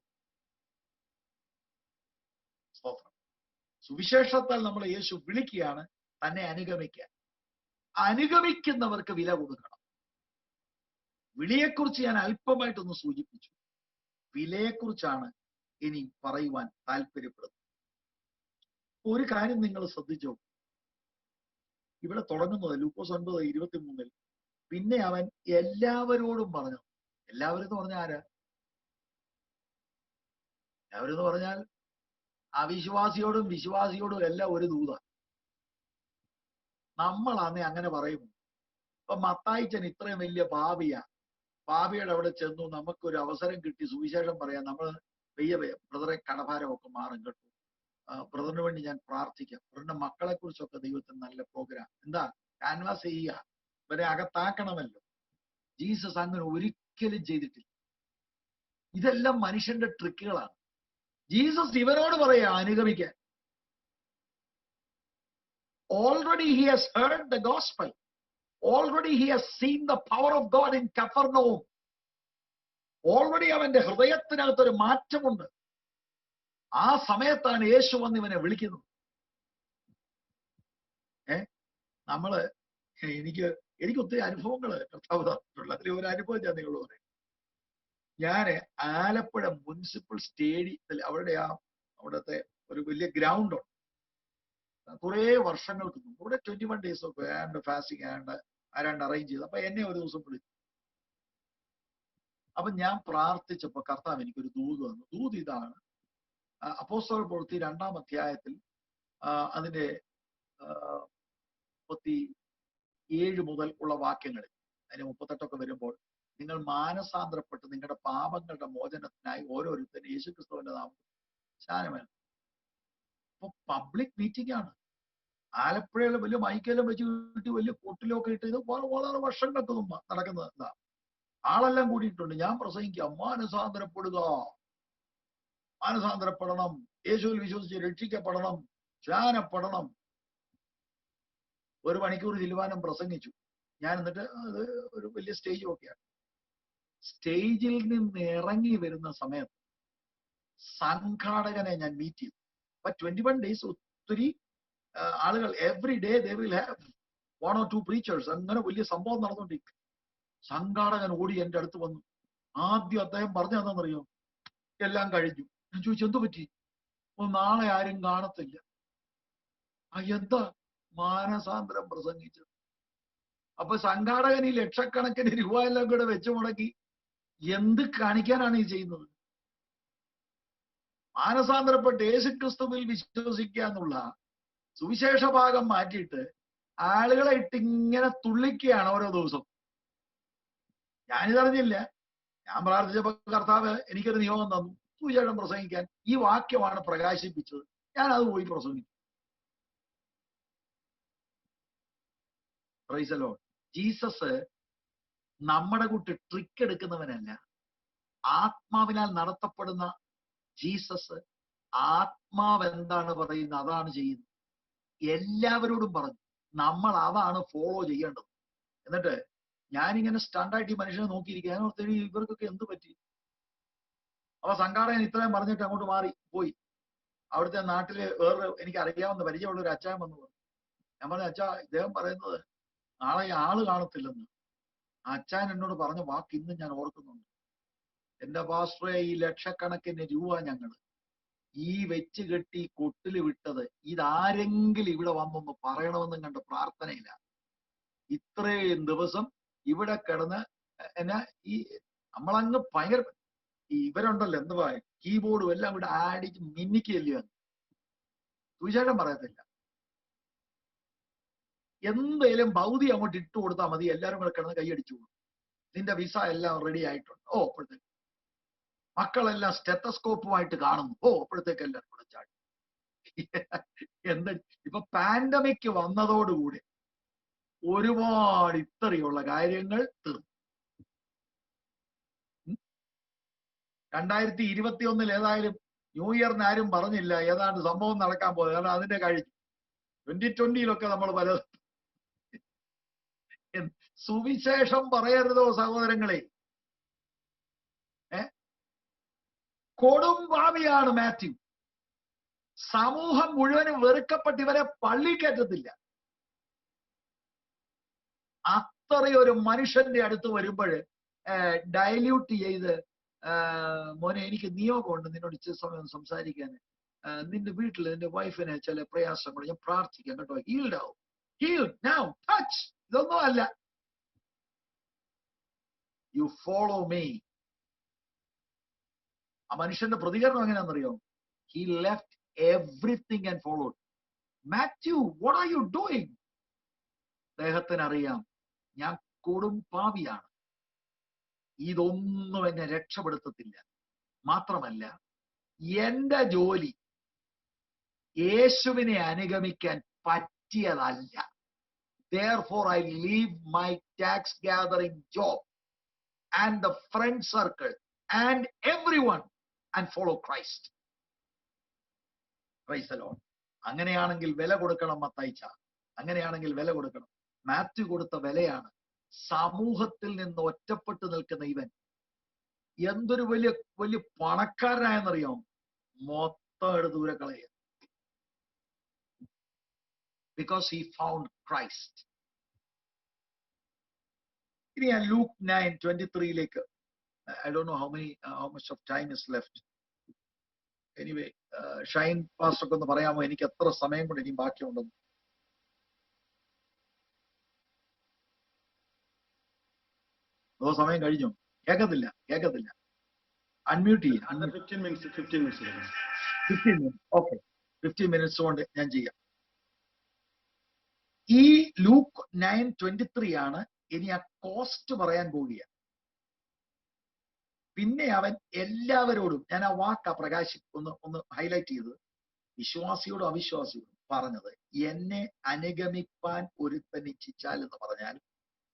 സുവിശേഷത്താൽ നമ്മളെ യേശു വിളിക്കുകയാണ് തന്നെ അനുഗമിക്കാൻ. അനുഗമിക്കുന്നവർക്ക് വില കൊടുക്കണം. വിളിയെക്കുറിച്ച് ഞാൻ അല്പമായിട്ടൊന്ന് സൂചിപ്പിച്ചു. വിലയെക്കുറിച്ചാണ് ഇനി പറയുവാൻ താല്പര്യപ്പെടുന്നത്. ഒരു കാര്യം നിങ്ങൾ ശ്രദ്ധിച്ചോ, ഇവിടെ തുടങ്ങുന്നത് ലൂക്കോസ് 9:23. പിന്നെ അവൻ എല്ലാവരോടും പറഞ്ഞു. എല്ലാവരും എന്ന് പറഞ്ഞാൽ ആരാ? എല്ലാവരും എന്ന് പറഞ്ഞാൽ അവിശ്വാസിയോടും വിശ്വാസിയോടും എല്ലാം ഒരു ദൂത. നമ്മളാന്നേ അങ്ങനെ പറയും. ഇപ്പൊ മത്തായിച്ചൻ ഇത്രയും വലിയ പാപിയാ, പാപിയുടെ അവിടെ ചെന്നു നമുക്കൊരു അവസരം കിട്ടി സുവിശേഷം പറയാൻ. നമ്മൾ ബ്രദറെ കടഭാരമൊക്കെ മാറും കേട്ടോ, ബ്രദറിന് വേണ്ടി ഞാൻ പ്രാർത്ഥിക്കാം. ബ്രദറിന്റെ മക്കളെ കുറിച്ചൊക്കെ ദൈവത്തിന് നല്ല പ്രോഗ്രാം. എന്താ കാൻവാസ് ചെയ്യുക, ഇവരെ അകത്താക്കണമല്ലോ. ജീസസ് അങ്ങനെ ഒരിക്കലും ചെയ്തിട്ടില്ല. ഇതെല്ലാം മനുഷ്യന്റെ ട്രിക്കുകളാണ്. ജീസസ് ഇവരോട് പറയാ അനുഗമിക്കാൻ. Already he has heard the gospel. Already he has seen the power of God in Capernaum. Already അവന്റെ ഹൃദയത്തിനകത്തൊരു മാറ്റമുണ്ട്. ആ സമയത്താണ് യേശു വന്ന് ഇവനെ വിളിക്കുന്നത്. എനിക്ക് ഒത്തിരി അനുഭവങ്ങൾ കർത്താവ് തന്നിട്ടുള്ള അതിൽ ഒരു അനുഭവം ഞാൻ നിങ്ങളോട് പറയും. ഞാന് ആലപ്പുഴ മുനിസിപ്പൽ സ്റ്റേഡിയത്തിൽ അവരുടെ ആ അവിടുത്തെ ഒരു വലിയ ഗ്രൗണ്ട് ഉണ്ട്. കുറേ വർഷങ്ങൾക്ക് മുമ്പ് ഇവിടെ 21 days ഒക്കെ ആണ്ട് ഫാസ്റ്റിംഗ് ആരാണ്ട് അറേഞ്ച് ചെയ്ത്. അപ്പൊ എന്നെ ഒരു ദിവസം വിളിച്ചു. അപ്പൊ ഞാൻ പ്രാർത്ഥിച്ചപ്പോ കർത്താവ് എനിക്കൊരു ദൂത് തന്നു. ദൂത് ഇതാണ്: അപ്പോസ്തല പ്രവൃത്തി 2-ാം അധ്യായത്തിൽ അതിന്റെ 37 മുതൽ ഉള്ള വാക്യങ്ങളിൽ, അതിന് 38 വരുമ്പോൾ, നിങ്ങൾ മാനസാന്തരപ്പെട്ട് നിങ്ങളുടെ പാപങ്ങളുടെ മോചനത്തിനായി ഓരോരുത്തരും യേശുക്രിസ്തുവിന്റെ നാമത്തിൽ സ്നാനമേൽക്കണം. അപ്പൊ പബ്ലിക് മീറ്റിംഗ് ആണ്. ആലപ്പുഴയിലെ വലിയ മൈക്കെല്ലാം വെച്ച് കിട്ടി വലിയ കൊട്ടിലൊക്കെ ഇട്ട് ഇത് വളരെ വർഷങ്ങൾക്ക് മുമ്പ് നടക്കുന്നത്. എന്താ, ആളെല്ലാം കൂടിയിട്ടുണ്ട്. ഞാൻ പ്രസംഗിക്കാം, മാനസാന്തരപ്പെടണം, യേശുവിൽ വിശ്വസിച്ച് രക്ഷിക്കപ്പെടണം, സ്നാനപ്പെടണം. 1 മണിക്കൂർ ചില്ലുവാനും പ്രസംഗിച്ചു ഞാൻ. എന്നിട്ട് അത് ഒരു വലിയ സ്റ്റേജ് ഒക്കെയാണ്. സ്റ്റേജിൽ നിന്ന് ഇറങ്ങി വരുന്ന സമയത്ത് സംഘാടകനെ ഞാൻ മീറ്റ് ചെയ്തു. അപ്പൊ 21 days ഒത്തിരി ആളുകൾ, every day they will have 1 or 2 preachers. അങ്ങനെ വലിയ സംഭവം നടന്നുകൊണ്ടിരിക്കും. സംഘാടകൻ ഓടി എന്റെ അടുത്ത് വന്നു. ആദ്യം അദ്ദേഹം പറഞ്ഞതെന്നറിയോ? എല്ലാം കഴിഞ്ഞു. ഞാൻ ചോദിച്ചു, എന്തു പറ്റി? നാളെ ആരും കാണത്തില്ല. എന്താ? മാനസാന്തരം പ്രസംഗിച്ചത്. അപ്പൊ സംഘാടകൻ ഈ ലക്ഷക്കണക്കിന് രൂപ എല്ലാം കൂടെ വെച്ച് മുടക്കി എന്ത് കാണിക്കാനാണ് ഈ ചെയ്യുന്നത്? മാനസാന്തരപ്പെട്ട് യേശുക്രിസ്തുവിൽ വിശ്വസിക്കുക എന്നുള്ള സുവിശേഷ ഭാഗം മാറ്റിയിട്ട് ആളുകളെ ഇട്ടിങ്ങനെ തുള്ളിക്കുകയാണ് ഓരോ ദിവസവും. ഞാനിതറിഞ്ഞില്ല. ഞാൻ പ്രാർത്ഥിച്ചപ്പോ കർത്താവ് എനിക്കൊരു നിയോഗം തന്നു, സുവിശേഷം പ്രസംഗിക്കാൻ. ഈ വാക്യമാണ് പ്രകാശിപ്പിച്ചത്. ഞാൻ അത് പോയി പ്രസംഗിച്ചു. Price the Lord. ജീസസ് നമ്മുടെ കൂട്ട് ട്രിക്ക് എടുക്കുന്നവനല്ല. ആത്മാവിനാൽ നടത്തപ്പെടുന്ന ജീസസ് ആത്മാവ് എന്താണ് പറയുന്നത് അതാണ് ചെയ്യുന്നത്. എല്ലാവരോടും പറഞ്ഞു, നമ്മൾ അതാണ് ഫോളോ ചെയ്യേണ്ടത്. എന്നിട്ട് ഞാനിങ്ങനെ സ്റ്റണ്ടായിട്ട് ഈ മനുഷ്യനെ നോക്കിയിരിക്കുക. ഞാൻ ഓർത്ത്, ഇവർക്കൊക്കെ എന്ത് പറ്റി? അപ്പൊ സംഘാടകൻ ഇത്രയും പറഞ്ഞിട്ട് അങ്ങോട്ട് മാറി പോയി. അവിടുത്തെ നാട്ടില് വേറെ എനിക്ക് അറിയാവുന്ന പരിചയമുള്ള ഒരു അച്ചായൻ വന്നു. ഞാൻ പറഞ്ഞു, അച്ഛാ, ഇദ്ദേഹം പറയുന്നത് നാളെ ആള് കാണത്തില്ലെന്ന്. അച്ചായൻ എന്നോട് പറഞ്ഞ വാക്ക് ഇന്നും ഞാൻ ഓർക്കുന്നുണ്ട്. എന്റെ പാസ്റ്ററെ, ഈ ലക്ഷക്കണക്കിന് രൂപ ഞങ്ങൾ ഈ വെച്ച് കെട്ടി കൊട്ടില് വിട്ടത് ഇതാരെങ്കിലും ഇവിടെ വന്നൊന്ന് പറയണമെന്നും കണ്ട് പ്രാർത്ഥനയില്ല. ഇത്രയും ദിവസം ഇവിടെ കിടന്ന് എന്നാ ഈ നമ്മളങ്ങ് ഭയങ്കര ഇവരുണ്ടല്ലോ, എന്തുവാ, കീബോർഡും എല്ലാം ഇവിടെ ആടിച്ച് മിന്നിക്കുകയല്ലേ. സുവിശേഷം പറയത്തില്ല. എന്തേലും ഭൗതി അങ്ങോട്ട് ഇട്ട് കൊടുത്താൽ മതി, എല്ലാവരും കൂടെ കിടന്ന് കൈയടിച്ചു പോകും. നിന്റെ വിസ എല്ലാം റെഡി ആയിട്ടുണ്ട്. അപ്പോഴത്തേക്ക് മക്കളെല്ലാം സ്റ്റെത്തസ്കോപ്പുമായിട്ട് കാണുന്നു. അപ്പോഴത്തേക്ക് എല്ലാവരും കൂടെ ചാടി. എന്താ ഇപ്പൊ പാൻഡമിക് വന്നതോടുകൂടി ഒരുപാട് ഇത്രയുള്ള കാര്യങ്ങൾ തീർന്നു. 2021 ഏതായാലും ന്യൂ ഇയറിന് ആരും പറഞ്ഞില്ല ഏതാണ്ട് സംഭവം നടക്കാൻ പോയത്. കാരണം അതിന്റെ കഴിഞ്ഞു. 2020 നമ്മൾ പലതും. സുവിശേഷം പറയരുതോ സഹോദരങ്ങളെ? കൊടും പാപിയാണ് മാത്യു. സമൂഹം മുഴുവനും വെറുക്കപ്പെട്ട് ഇവരെ പള്ളി കയറ്റത്തില്ല. അത്രയൊരു മനുഷ്യന്റെ അടുത്ത് വരുമ്പോൾ ഡയല്യൂട്ട് ചെയ്ത്, മോനെ എനിക്ക് നിയോഗമുണ്ട് നിന്നോട് ഇച്ചിരി സമയം സംസാരിക്കാൻ, നിന്റെ വീട്ടിൽ നിന്റെ വൈഫിന് ചില പ്രയാസങ്ങൾ, ഞാൻ പ്രാർത്ഥിക്കാം കേട്ടോ, ഹീൽഡ് ആവും, ഹീൽഡ് നൗ, ടച്ച്. ഇതൊന്നും അല്ല. You follow me. ആ മനുഷ്യന്റെ പ്രതികരണം എങ്ങനെയാണെന്നറിയോ? He left everything and followed. Matthew, what are you doing? അദ്ദേഹത്തിന് അറിയാം ഞാൻ കൊടും പാപിയാണ്, ഇതൊന്നും എന്നെ രക്ഷപ്പെടുത്തത്തില്ല. മാത്രമല്ല, എന്റെ ജോലി യേശുവിനെ അനുഗമിക്കാൻ പറ്റിയതല്ല. Therefore I leave my tax gathering job and the friend circle and everyone and follow Christ. Praise the Lord. അങ്ങനെയാണെങ്കിൽ വില കൊടുക്കണം മത്തായിച്ച. അങ്ങനെയാണെങ്കിൽ വില കൊടുക്കണം. മാത്യു കൊടുത്ത വിലയാണ്. സമൂഹത്തിൽ നിന്ന് ഒറ്റപ്പെട്ടു നിൽക്കുന്ന ഇവൻ എന്തൊരു വലിയ വലിയ പണക്കാരനായെന്നറിയാം. മൊത്തം എടുത്ത് ദൂരെ കളയുക. Because he found Christ. ഇനി ഞാൻ Luke 9:23 I don't know how much of time is left. Anyway Shine പാസ്റ്റർക്ക് ഒന്ന് പറയാമോ എനിക്ക് എത്ര സമയം കൊണ്ട് ഇനി ബാക്കിയുണ്ടെന്ന്? അതോ സമയം കഴിഞ്ഞോ? കേൾക്കത്തില്ല. അൺമ്യൂട്ട് ചെയ്യാം. 15 minutes. 15 minutes. ഓക്കെ, 15 minutes കൊണ്ട് ഞാൻ ചെയ്യാം. ഈ ലൂക്ക് 9:23 ആണ് ഇനി ആ കോസ്റ്റ് പറയാൻ പോവുക. പിന്നെ അവൻ എല്ലാവരോടും, ഞാൻ ആ വാക്ക ഒന്ന് ഹൈലൈറ്റ് ചെയ്തത്, വിശ്വാസിയോടും അവിശ്വാസിയോടും പറഞ്ഞത്, എന്നെ അനുഗമിപ്പാൻ ഒരുത്തൻ ഇച്ഛിച്ചാൽ എന്ന് പറഞ്ഞാൽ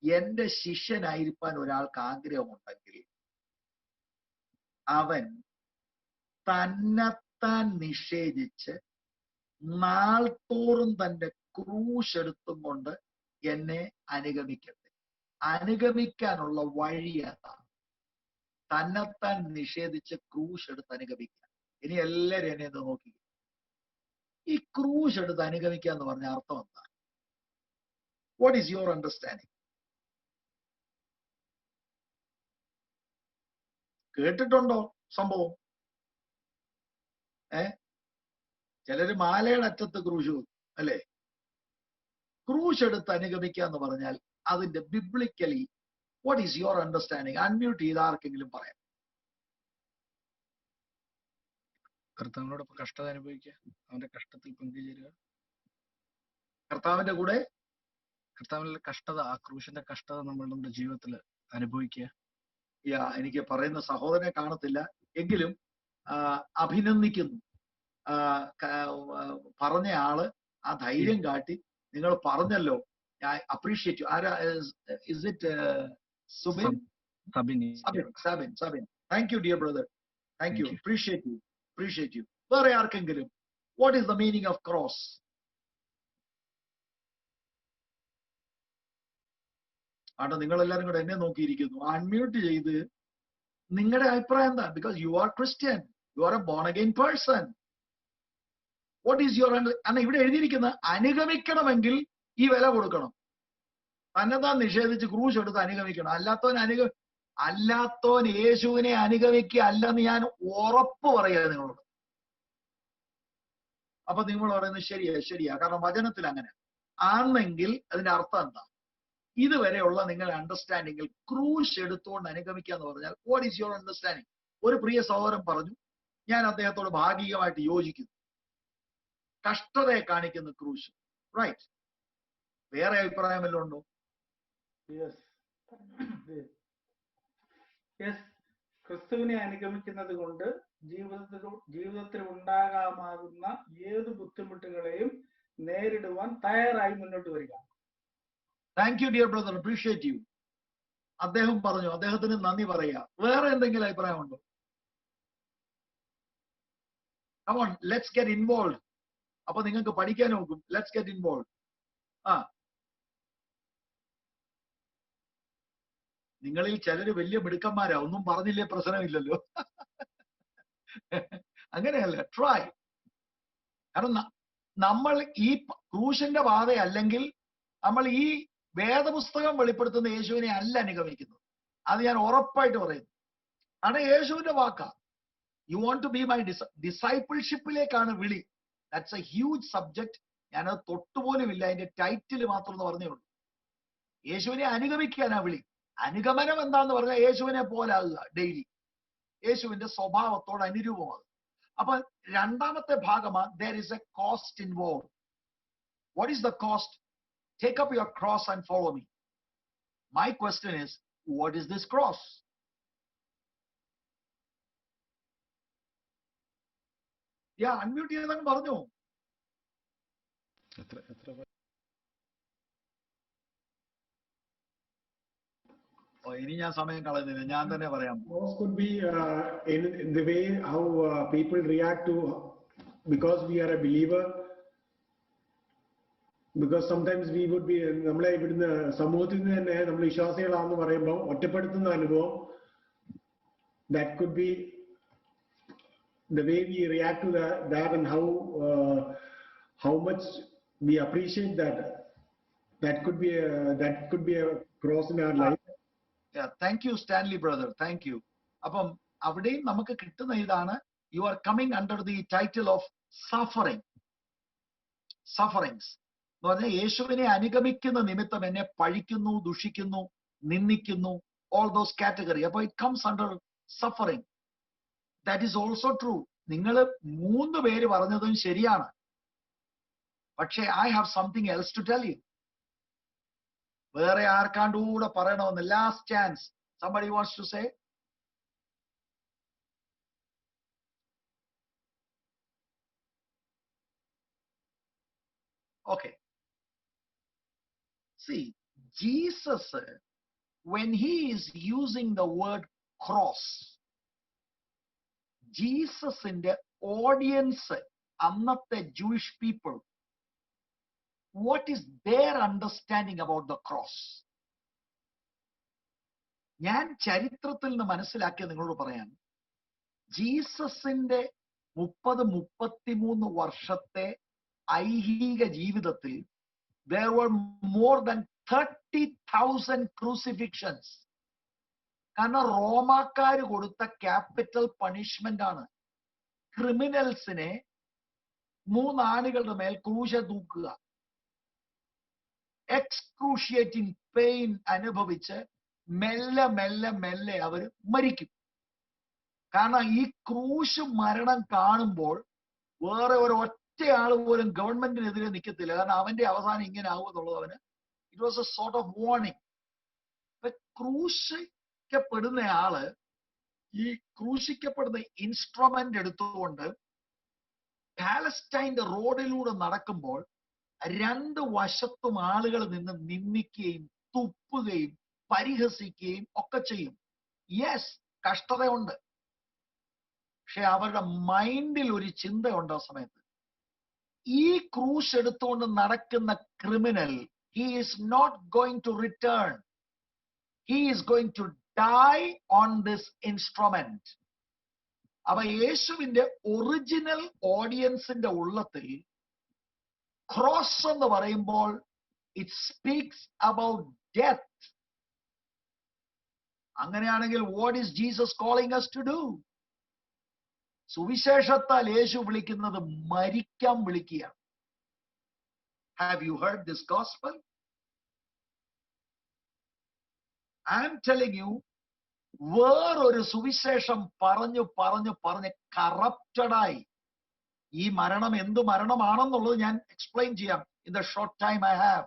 എന്റെ ശിഷ്യനായിരിക്കാൻ ഒരാൾക്ക് ആഗ്രഹമുണ്ടെങ്കിൽ അവൻ തന്നെത്താൻ നിഷേധിച്ച് നാൾതോറും തന്റെ ക്രൂശ് എടുത്തും കൊണ്ട് എന്നെ അനുഗമിക്കട്ടെ. അനുഗമിക്കാനുള്ള വഴി അതാണ്. തന്നെത്താൻ നിഷേധിച്ച് ക്രൂശ് എടുത്ത് അനുഗമിക്കുക. ഇനി എല്ലാവരും എന്നെ ഒന്ന് നോക്കി. ഈ ക്രൂശ് എടുത്ത് അനുഗമിക്കുക എന്ന് പറഞ്ഞ അർത്ഥം എന്താ? What is your understanding? കേട്ടിട്ടുണ്ടോ സംഭവം? ചിലര് മാലയുടെ അറ്റത്ത് ക്രൂശ് വെക്കും, അല്ലെ? ക്രൂശ് എടുത്ത് അനുഗമിക്കുക എന്ന് പറഞ്ഞാൽ അതിന്റെ biblically what is your understanding? Unmute ചെയ്ത് ആർക്കെങ്കിലും പറയാം. കർത്താവിനോടൊപ്പം കഷ്ടത അനുഭവിക്കുക, അവന്റെ കഷ്ടത്തിൽ പങ്കുചേരുക, കർത്താവിന്റെ കൂടെ കർത്താവിന്റെ കഷ്ടത, ആ ക്രൂശിന്റെ കഷ്ടത നമ്മുടെ ജീവിതത്തിൽ അനുഭവിക്കുക. എനിക്ക് പറയുന്ന സഹോദരനെ കാണത്തില്ല എങ്കിലും അഭിനന്ദിക്കുന്നു. പറഞ്ഞ ആള് ആ ധൈര്യം കാട്ടി നിങ്ങൾ പറഞ്ഞല്ലോ, I appreciate you. Is it Subin? Sabin. Thank you, dear brother. Thank you. Appreciate you. വേറെ ആർക്കെങ്കിലും what is the meaning of cross? ആട്ടെ, നിങ്ങൾ എല്ലാവരും കൂടെ എന്നെ നോക്കിയിരിക്കുന്നു. അൺമ്യൂട്ട് ചെയ്ത് നിങ്ങളുടെ അഭിപ്രായം എന്താ? Because you are Christian, U are a born again person. What is your അന്ന് ഇവിടെ എഴുതിയിരിക്കുന്ന അനുഗമിക്കണമെങ്കിൽ ഈ വില കൊടുക്കണം. തന്നെത്താൻ നിഷേധിച്ച് ക്രൂശ് എടുത്ത് അനുഗമിക്കണം. അല്ലാത്തവൻ യേശുവിനെ അനുഗമിക്കുക അല്ലെന്ന് ഞാൻ ഉറപ്പ് പറയുക നിങ്ങളോട്. അപ്പൊ നിങ്ങൾ പറയുന്നത് ശരിയാ, കാരണം വചനത്തിൽ അങ്ങനെ ആണെങ്കിൽ അതിന്റെ അർത്ഥം എന്താ? ഇതുവരെയുള്ള നിങ്ങളുടെ അണ്ടർസ്റ്റാൻഡിങ്ങിൽ ക്രൂശ് എടുത്തുകൊണ്ട് അനുഗമിക്കുക എന്ന് പറഞ്ഞാൽ വാട്ട് ഈസ് യുവർ അണ്ടർസ്റ്റാൻഡിങ്? ഒരു പ്രിയ സഹോദരൻ പറഞ്ഞു, ഞാൻ അദ്ദേഹത്തോട് ഭാഗികമായിട്ട് യോജിക്കുന്നു. കഷ്ടതയെ കാണിക്കുന്ന ക്രൂശ്, റൈറ്റ്? വേറെ അഭിപ്രായം വല്ലതും ഉണ്ടോ? ക്രിസ്തുവിനെ അനുഗമിക്കുന്നത് കൊണ്ട് ജീവിതത്തിൽ ഉണ്ടാകാമാകുന്ന ഏത് ബുദ്ധിമുട്ടുകളെയും നേരിടുവാൻ തയ്യാറായി മുന്നോട്ട് വരിക. Thank you dear brother, appreciate you. അദ്ദേഹം പറഞ്ഞു, അദ്ദേഹത്തിന് നന്ദി പറയുക. വേറെ എന്തെങ്കിലും അഭിപ്രായം ഉണ്ടോ? Come on, let's get involved. അപ്പൊ നിങ്ങൾക്ക് പഠിക്കാൻ നോക്കും. Let's get involved. നിങ്ങളിൽ ചിലര് വലിയ മിടുക്കന്മാരാ, ഒന്നും പറഞ്ഞില്ലേ പ്രശ്നമില്ലല്ലോ. അങ്ങനെയല്ല, ട്രൈ. കാരണം നമ്മൾ ഈ ക്രൂശിന്റെ പാത അല്ലെങ്കിൽ നമ്മൾ ഈ വേദപുസ്തകം വെളിപ്പെടുത്തുന്ന യേശുവിനെ അല്ല അനുഗമിക്കുന്നത്. അത് ഞാൻ ഉറപ്പായിട്ട് പറയുന്നു. കാരണം യേശുവിന്റെ വാക്കാ. You want to be my ഡിസൈപ്പിൾഷിപ്പിലേക്കാണ് വിളി. That's a huge subject. ഞാനത് തൊട്ടുപോലും ഇല്ല, അതിന്റെ ടൈറ്റിൽ മാത്രം എന്ന് പറഞ്ഞേ ഉള്ളൂ. യേശുവിനെ അനുഗമിക്കാനാ വിളി. അനുഗമനം എന്താന്ന് പറഞ്ഞാൽ യേശുവിനെ പോലാകുക ഡെയിലി, യേശുവിന്റെ സ്വഭാവത്തോട് അനുരൂപമാകുക. അപ്പൊ രണ്ടാമത്തെ ഭാഗമാ there is a cost involved. What is the cost? Take up your cross and follow me. My question is, what is this cross? Unmute ചെയ്തങ്ങ് പറഞ്ഞു. ഇനി ഞാൻ സമയം കളയുന്നില്ല, ഞാൻ തന്നെ പറയാം. Cross could be in the way how people react to, because we are a believer, because sometimes we would be, നമ്മളെ ഇവിടുന്ന് സമൂഹത്തിൽ നിന്ന് തന്നെ നമ്മൾ വിശ്വാസികളാണെന്ന് പറയുമ്പോൾ ഒറ്റപ്പെടുത്തുന്ന അനുഭവം, that could be the way we react to that and how much we appreciate that could be a cross in our life. Thank you Stanley brother, thank you. അപ്പം അവിടെയും നമുക്ക് കിട്ടുന്ന ഇതാണ്, you are coming under the title of suffering. Sufferings. എന്ന് പറഞ്ഞാൽ യേശുവിനെ അനുഗമിക്കുന്ന നിമിത്തം എന്നെ പഴിക്കുന്നു, ദുഷിക്കുന്നു, നിന്ദിക്കുന്നു, all those category. അപ്പൊ it comes under suffering. That is also true. നിങ്ങൾ 3 പേര് പറഞ്ഞതും ശരിയാണ്. പക്ഷേ I have something else to tell you. വേറെ ആർക്കാണ്ടൂടെ പറയണമെന്ന്. Last chance. Somebody wants to say? Okay. See, Jesus, when he is using the word cross, Jesus in the audience, annathe Jewish people, what is their understanding about the cross? ഞാൻ ചരിത്രത്തിൽ നിന്ന് മനസ്സിലാക്കിയ നിങ്ങളോട് പറയാം. ജീസസിന്റെ 30-33 വർഷത്തെ ഐഹിക ജീവിതത്തിൽ there were more than 30,000 crucifixions. കാരണം റോമാക്കാര് കൊടുത്ത ക്യാപിറ്റൽ പണിഷ്മെന്റ് ആണ് ക്രിമിനൽസിനെ 3 ആണികളുടെ മേൽ ക്രൂശ തൂക്കുക. എക്സ്ക്രൂഷിയേറ്റിംഗ് പെയിൻ അനുഭവിച്ച് മെല്ലെ മെല്ലെ മെല്ലെ അവർ മരിക്കും. കാരണം ഈ ക്രൂശ് മരണം കാണുമ്പോൾ വേറെ ഒറ്റയാൾ പോലും ഗവൺമെന്റിനെതിരെ നിൽക്കത്തില്ല. കാരണം അവന്റെ അവസാനം ഇങ്ങനെ ആവും എന്നുള്ളത് അവന് it was a sort of warning. ക്രൂശിക്കപ്പെടുന്ന ആള് ഈ ക്രൂശിക്കപ്പെടുന്ന ഇൻസ്ട്രുമെന്റ് എടുത്തുകൊണ്ട് പാലസ്റ്റൈന്റെ റോഡിലൂടെ നടക്കുമ്പോൾ 2 വശത്തും ആളുകൾ നിന്ന് നിന്ദിക്കുകയും തുപ്പുകയും പരിഹസിക്കുകയും ഒക്കെ ചെയ്യും. യെസ്, കഷ്ടതയുണ്ട്. പക്ഷെ അവരുടെ മൈൻഡിൽ ഒരു ചിന്തയുണ്ട് ആ സമയത്ത്. ഈ ക്രൂശ് എടുത്തുകൊണ്ട് നടക്കുന്ന criminal, he is not going to return. He is going to die on this instrument. അപ്പൊ യേശുവിന്റെ ഒറിജിനൽ ഓഡിയൻസിന്റെ ഉള്ളത്തിൽ ക്രോസ് എന്ന് പറയുമ്പോൾ ഇറ്റ് സ്പീക്സ് അബൌട്ട് ഡെത്ത്. അങ്ങനെയാണെങ്കിൽ what is Jesus calling us to do? സുവിശേഷത്താൽ യേശു വിളിക്കുന്നത് മരിക്കാൻ വിളിക്കുകയാണ്. Have you heard this gospel? I am telling you, വേറൊരു സുവിശേഷം പറഞ്ഞു പറഞ്ഞു പറഞ്ഞ് കറപ്റ്റഡായി ഈ മരണം എന്ത് മരണമാണെന്നുള്ളത് ഞാൻ എക്സ്പ്ലെയിൻ ചെയ്യാം in the short time I have.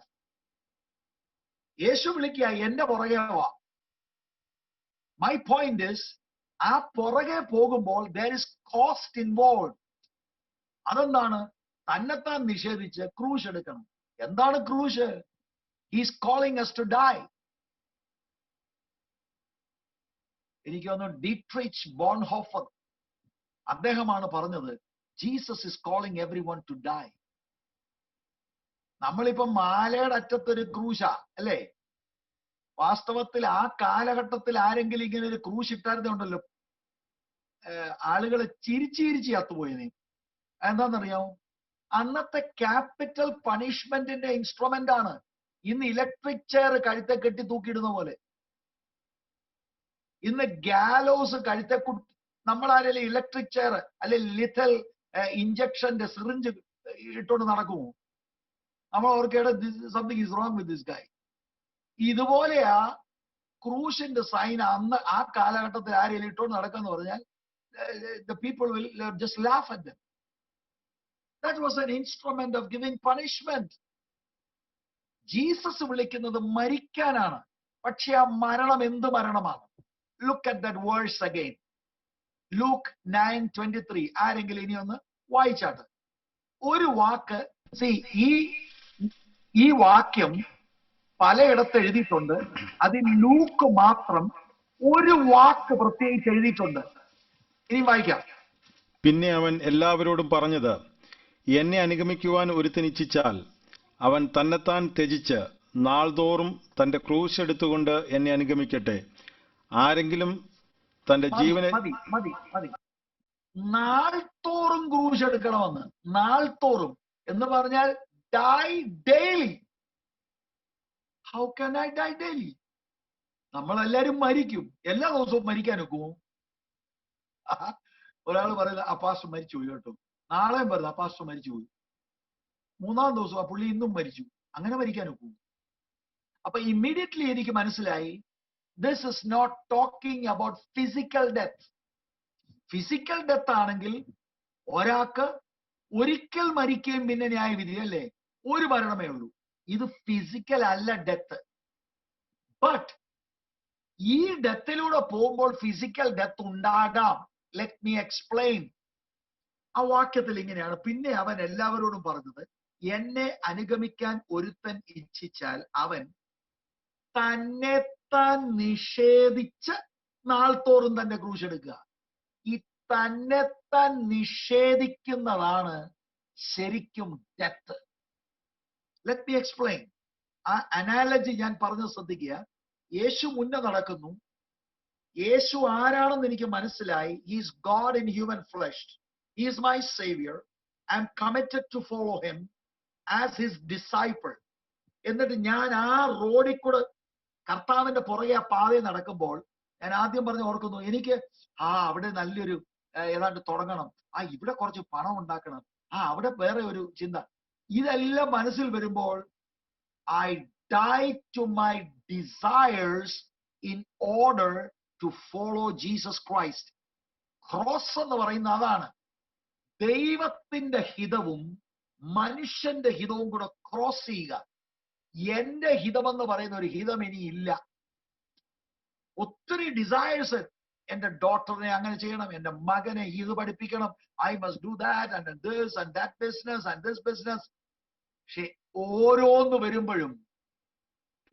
യേശു വിളിക്കുക, എന്റെ പുറകെ വാ. മൈ പോയിന്റ് ഇസ്, ആ പുറകെ പോകുമ്പോൾ there is cost involved. അതെന്താണ്? തന്നെത്താൻ നിഷേധിച്ച് ക്രൂശ് എടുക്കണം. എന്താണ് ക്രൂശ്? He is calling us to die. എനിക്ക് തോന്നുന്നു ഡീട്രിച്ച് ബോൺഹോഫർ അദ്ദേഹമാണ് പറഞ്ഞത്, Jesus is calling everyone to die. നമ്മളിപ്പം മാലയുടെ അറ്റത്തൊരു ക്രൂശാ അല്ലേ? വാസ്തവത്തിൽ ആ കാലഘട്ടത്തിൽ ആരെങ്കിലും ഇങ്ങനെ ഒരു ക്രൂശ് ഇട്ടായിരുന്നുണ്ടല്ലോ, ആളുകൾ ചിരിച്ചിരിച്ച് ചത്തുപോയിന്. എന്താണെന്നറിയാമോ? അന്നത്തെ ക്യാപിറ്റൽ പണിഷ്മെന്റിന്റെ ഇൻസ്ട്രുമെന്റ് ആണ്. ഇന്ന് ഇലക്ട്രിക് ചെയർ കഴുത്തെ കെട്ടി തൂക്കിയിടുന്ന പോലെ. ഇന്ന് ഗാലോസ് കഴുത്തെ നമ്മളാരെങ്കിലും ഇലക്ട്രിക് ചെയർ അല്ലെ ലിഥൽ ഇഞ്ചക്ഷന്റെ സിറിഞ്ച് ഇട്ടുകൊണ്ട് നടക്കുമോ? നമ്മൾ ഓർക്കേണ്ട something is wrong with this guy. ഇതുപോലെയാ ക്രൂശിന്റെ സൈൻ അന്ന് ആ കാലഘട്ടത്തിൽ ആരെങ്കിലും ഇട്ടുകൊണ്ട് നടക്കാന്ന് പറഞ്ഞാൽ the people will just laugh at them. That was an instrument of giving punishment. Jesus വിളിക്കുന്നത് മരിക്കാനാണ്. പക്ഷെ ആ മരണം എന്ത് മരണമാണ്? Look at that verse again. Luke 9:23. ആരെങ്കിലും ഇനി ഒന്ന് വായിച്ചാട്ട്. ഒരു വാക്ക്, ഈ വാക്യം പലയിടത്ത് എഴുതിയിട്ടുണ്ട്. അതിൽ ലൂക്ക് മാത്രം ഒരു വാക്ക് പ്രത്യേകിച്ച് എഴുതിയിട്ടുണ്ട്. ഇനി വായിക്കാം. പിന്നെ അവൻ എല്ലാവരോടും പറഞ്ഞത്, എന്നെ അനുഗമിക്കുവാൻ ഒരുത്തൻ ഇച്ഛിച്ചാൽ അവൻ തന്നെത്താൻ ത്യജിച്ച് നാൾതോറും തന്റെ ക്രൂശ് എടുത്തുകൊണ്ട് എന്നെ അനുഗമിക്കട്ടെ. ആരെങ്കിലും തന്റെ ജീവനെ മതി നാൾത്തോറും ക്രൂശ് എടുക്കണമെന്ന്. നാൾത്തോറും എന്ന് പറഞ്ഞാൽ die daily. How can I die daily? നമ്മളെല്ലാരും മരിക്കും. എല്ലാ ദിവസവും മരിക്കാൻ ഒക്കുമോ? ഒരാൾ പറയുന്നത് ആ പാസ്റ്റർ മരിച്ചുപോയി കേട്ടോ, നാളെയും പറയുന്നത് ആ പാസ്റ്റർ മരിച്ചുപോയി, മൂന്നാം ദിവസം ആ പുള്ളി ഇന്നും മരിച്ചു. അങ്ങനെ മരിക്കാൻ ഒക്കും? അപ്പൊ ഇമ്മീഡിയറ്റ്ലി എനിക്ക് മനസ്സിലായി, this is not talking about physical death. Physical death ആണെങ്കിൽ ഒരാൾക്ക് ഒരിക്കൽ മരിക്കുകയും പിന്നെ ന്യായവിധി, അല്ലേ? ഒരു മരണമേ ഉള്ളൂ. ഇത് ഫിസിക്കൽ അല്ല ഡെത്ത്. ബട്ട് ഈ ഡെത്തിലൂടെ പോകുമ്പോൾ ഫിസിക്കൽ ഡെത്ത് ഉണ്ടാകാം. Let me explain. ആ വാക്യത്തിൽ ഇങ്ങനെയാണ്, പിന്നെ അവൻ എല്ലാവരോടും പറഞ്ഞത്, എന്നെ അനുഗമിക്കാൻ ഒരുത്തൻ ഇച്ഛിച്ചാൽ അവൻ തന്നെത്താൻ നിഷേധിച്ച് നാൾ തോറും തന്റെ ക്രൂശ് എടുക്കുക. ഈ തന്നെത്താൻ നിഷേധിക്കുന്നതാണ് ശരിക്കും ഡെത്ത്. Let me explain. ആ അനാലജി ഞാൻ പറഞ്ഞത് ശ്രദ്ധിക്കുക. യേശു മുന്നേ നടക്കുന്നു. യേശു ആരാണെന്ന് എനിക്ക് മനസ്സിലായി. He's God in human flesh. He is my saviour. I am committed to follow him as his disciple. എന്നിട്ട് ഞാൻ ആ റോഡിൽ കൂടെ കർത്താവിന്റെ പുറകെ ആ പാതയിൽ നടക്കുമ്പോൾ ഞാൻ ആദ്യം പറഞ്ഞ് ഓർക്കുന്നു, എനിക്ക് അവിടെ നല്ലൊരു ഏതാണ്ട് തുടങ്ങണം, ഇവിടെ കുറച്ച് പണം ഉണ്ടാക്കണം, അവിടെ വേറെ ഒരു ചിന്ത. ഇതെല്ലാം മനസ്സിൽ വരുമ്പോൾ I die to my desires in order to follow Jesus Christ. Cross എന്ന് പറയുന്ന അതാണ്. ദൈവത്തിന്റെ ഹിതവും മനുഷ്യന്റെ ഹിതവും കൂടെ ക്രോസ് ചെയ്യുക. എന്റെ ഹിതമെന്ന് പറയുന്ന ഒരു ഹിതം ഇനി ഇല്ല. ഒത്തിരി ഡിസയേഴ്സ്. എന്റെ ഡോട്ടറിനെ അങ്ങനെ ചെയ്യണം, എന്റെ മകനെ ഇത് പഠിപ്പിക്കണം, I must do that and this and that business and this business. പക്ഷെ ഓരോന്ന് വരുമ്പോഴും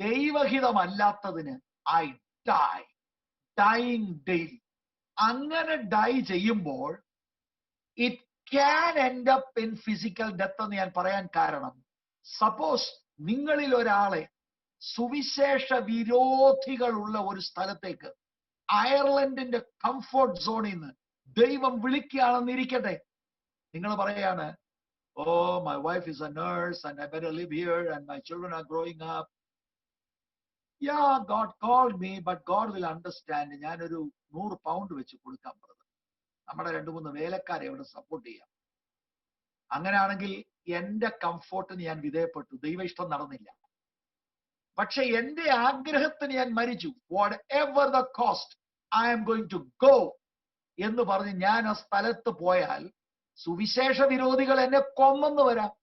ദൈവഹിതമല്ലാത്തതിന് ഐ ഡൈ, ഡൈയിങ് ഡെയിലി. അങ്ങനെ ഡൈ ചെയ്യുമ്പോൾ it can end up in physical death എന്ന് ഞാൻ പറയാൻ കാരണം, സപ്പോസ് നിങ്ങളിൽ ഒരാളെ സുവിശേഷ വിരോധികളുള്ള ഒരു സ്ഥലത്തേക്ക് അയർലൻഡിന്റെ കംഫോർട്ട് സോണിൽ നിന്ന് ദൈവം വിളിക്കുകയാണെന്നിരിക്കട്ടെ. നിങ്ങൾ പറയാണ്, oh my wife is a nurse and I better live here and my children are growing up. Yeah, God called me, but God will understand. ഞാനൊരു 100 പൗണ്ട് വെച്ച് കൊടുക്കാൻ പറഞ്ഞത്, നമ്മുടെ 2-3 വേലക്കാരെ അവിടെ സപ്പോർട്ട് ചെയ്യാം. അങ്ങനെയാണെങ്കിൽ എന്റെ കംഫോർട്ടിന് ഞാൻ വിധേയപ്പെട്ടു, ദൈവ ഇഷ്ടം നടന്നില്ല. പക്ഷെ എന്റെ ആഗ്രഹത്തിന് ഞാൻ മരിച്ചു. Whatever the cost I am going to go എന്ന് പറഞ്ഞ് ഞാൻ ആ സ്ഥലത്ത് പോയാൽ സുവിശേഷ വിരോധികൾ എന്നെ കൊന്നെന്ന് വരാം.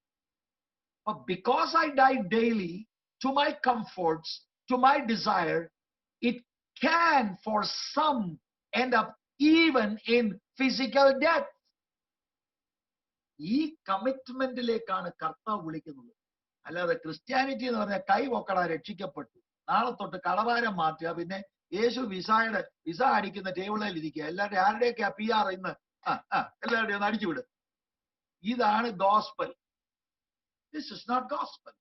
Because I die daily to my comforts, to my desire, it can for some end up even in physical death. ഈ കമ്മിറ്റ്മെന്റിലേക്കാണ് കർത്താവ് വിളിക്കുന്നത്. അല്ലാതെ ക്രിസ്ത്യാനിറ്റി എന്ന് പറഞ്ഞാൽ കൈ പൊക്കട രക്ഷിക്കപ്പെട്ടു, നാളെ തൊട്ട് കടഭാരം മാറ്റുക, പിന്നെ യേശു വിസ അടിക്കുന്ന ടേബിളിൽ ഇരിക്കുക, എല്ലാവരുടെയും ആരുടെയൊക്കെ PR ഇന്ന് എല്ലാവരുടെയും ഒന്ന് അടിച്ചുവിടും. ഇതാണ് gospel. This is not gospel.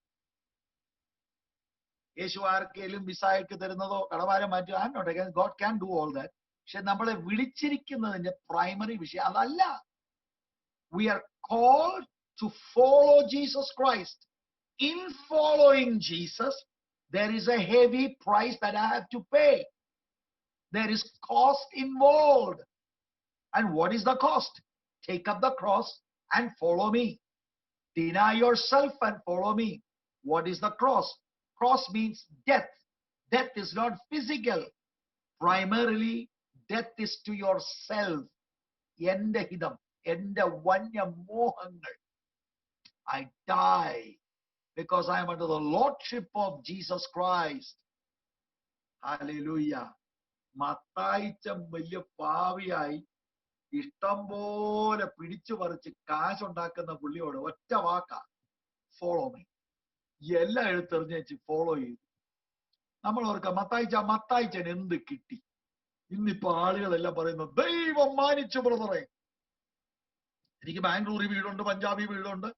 യേശു ആർക്കെങ്കിലും വിസായിട്ട് തരുന്നതോ കടഭാരം മാറ്റുക, God can do all that. പക്ഷെ നമ്മളെ വിളിച്ചിരിക്കുന്നതിന്റെ പ്രൈമറി വിഷയം അതല്ല. We are called to follow Jesus Christ. In following Jesus there is a heavy price that I have to pay. There is cost involved. And what is the cost? Take up the cross and follow me. Deny yourself and follow me. What is the cross? Cross means death. Death is not physical. Primarily, death is to yourself. Ende hidam, ende vanya mohangal. I die because I am under the lordship of Jesus Christ. Hallelujah. മത്തായിച്ചൻ വലിയ പാവിയായി ഇഷ്ടം പോലെ പിടിച്ചു പറിച്ച് കാശുണ്ടാക്കുന്ന പുള്ളിയോട് ഒറ്റ വാക്കാ, follow me. എല്ലാം എഴുത്തെറിഞ്ഞ് വെച്ച് follow ചെയ്തു. നമ്മൾ ഓർക്കാം, മത്തായിച്ചൻ എന്ത് കിട്ടി? ഇന്നിപ്പോ ആളുകളെല്ലാം പറയുന്നു, ദൈവം മാനിച്ചു ബ്രദറെ. എനിക്ക് ബാംഗ്ലൂരിൽ വീടുണ്ട്, പഞ്ചാബി വീടുണ്ട്,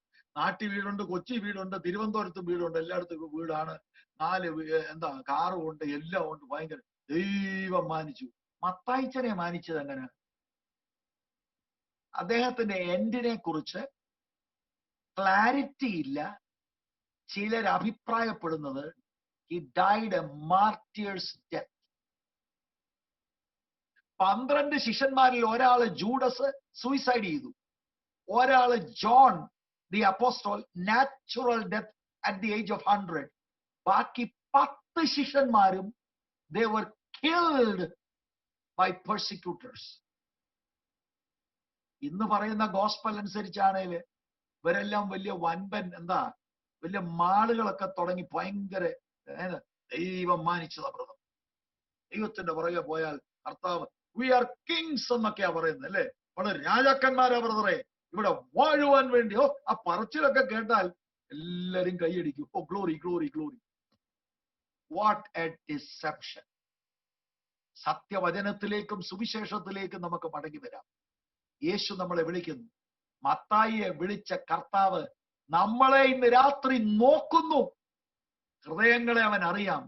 നാട്ടി വീടുണ്ട്, കൊച്ചി വീടുണ്ട്, തിരുവനന്തപുരത്ത് വീടുണ്ട്, എല്ലായിടത്തും വീടാണ്, 4 കാറും ഉണ്ട്, എല്ലാം ഉണ്ട്. ഭയങ്കര ദൈവം മാനിച്ചു. മത്തായിച്ചനെ മാനിച്ചത് എങ്ങനെ? അദ്ദേഹത്തിന്റെ എൻഡിനെ കുറിച്ച് ക്ലാരിറ്റി ഇല്ല. ചിലർ അഭിപ്രായപ്പെടുന്നത് he died a martyr's death. 12 ശിഷ്യന്മാരിൽ ഒരാള് ജൂഡസ് സൂയിസൈഡ് ചെയ്തു. ഒരാള് John the apostle natural death at the age of 100. ബാക്കി 10 ശിഷ്യന്മാരും they were killed by persecutors. ഇന്ന് പറയുന്ന ഗോസ്പൽ അനുസരിച്ചാണേല് ഇവരെല്ലാം വലിയ വൻപൻ വലിയ മാളുകളൊക്കെ തുടങ്ങി ഭയങ്കര ദൈവം മാനിച്ചതാ ബ്രദർ. ദൈവത്തിന്റെ പുറകെ പോയാൽ കർത്താവ് വി ആർ കിങ്സ് എന്നൊക്കെയാ പറയുന്നത് അല്ലേ? വളരെ രാജാക്കന്മാരാ ബ്രദറെ, ഇവിടെ വാഴുവാൻ വേണ്ടിയോ. ആ പറച്ചിലൊക്കെ കേട്ടാൽ എല്ലാരും കൈയടിക്കും. Oh glory glory glory. What a deception. സത്യവചനത്തിലേക്കും സുവിശേഷത്തിലേക്കും നമുക്ക് മടങ്ങി വരാം. യേശു നമ്മളെ വിളിക്കുന്നു. മത്തായിയെ വിളിച്ച കർത്താവ് നമ്മളെ ഇന്ന് രാത്രി നോക്കുന്നു. ഹൃദയങ്ങളെ അവൻ അറിയാം.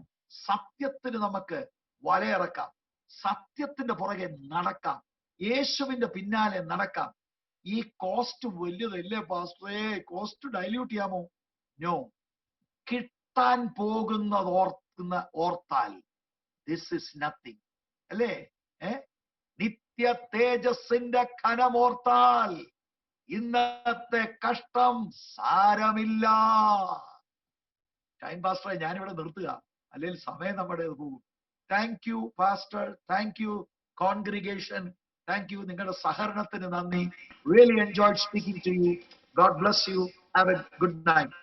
സത്യത്തിന് നമുക്ക് വലയിറക്കാം, സത്യത്തിന്റെ പുറകെ നടക്കാം, യേശുവിന്റെ പിന്നാലെ നടക്കാം. ഈ കോസ്റ്റ് വലുതല്ലേ പാസ്റ്ററേ? കോസ്റ്റ് ഡൈല്യൂട്ട് ചെയ്യാമോ? നോ. കിട്ടാൻ പോകുന്നത് ഓർത്താൽ ദിസ് ഇസ് നത്തിങ് അല്ലേ? നിത്യ തേജസ്സിന്റെ ഖനമോർത്താൽ ഇന്നത്തെ കഷ്ടം സാരമില്ല. ടൈം പാസ്റ്ററെ ഞാനിവിടെ നിർത്തുക, അല്ലെങ്കിൽ സമയം നമ്മുടെ പോകും. Thank you pastor, thank you congregation, thank you. നിങ്ങളുടെ സഹകരണത്തിന് നന്ദി. Really enjoyed speaking to you. God bless you. Have a good night.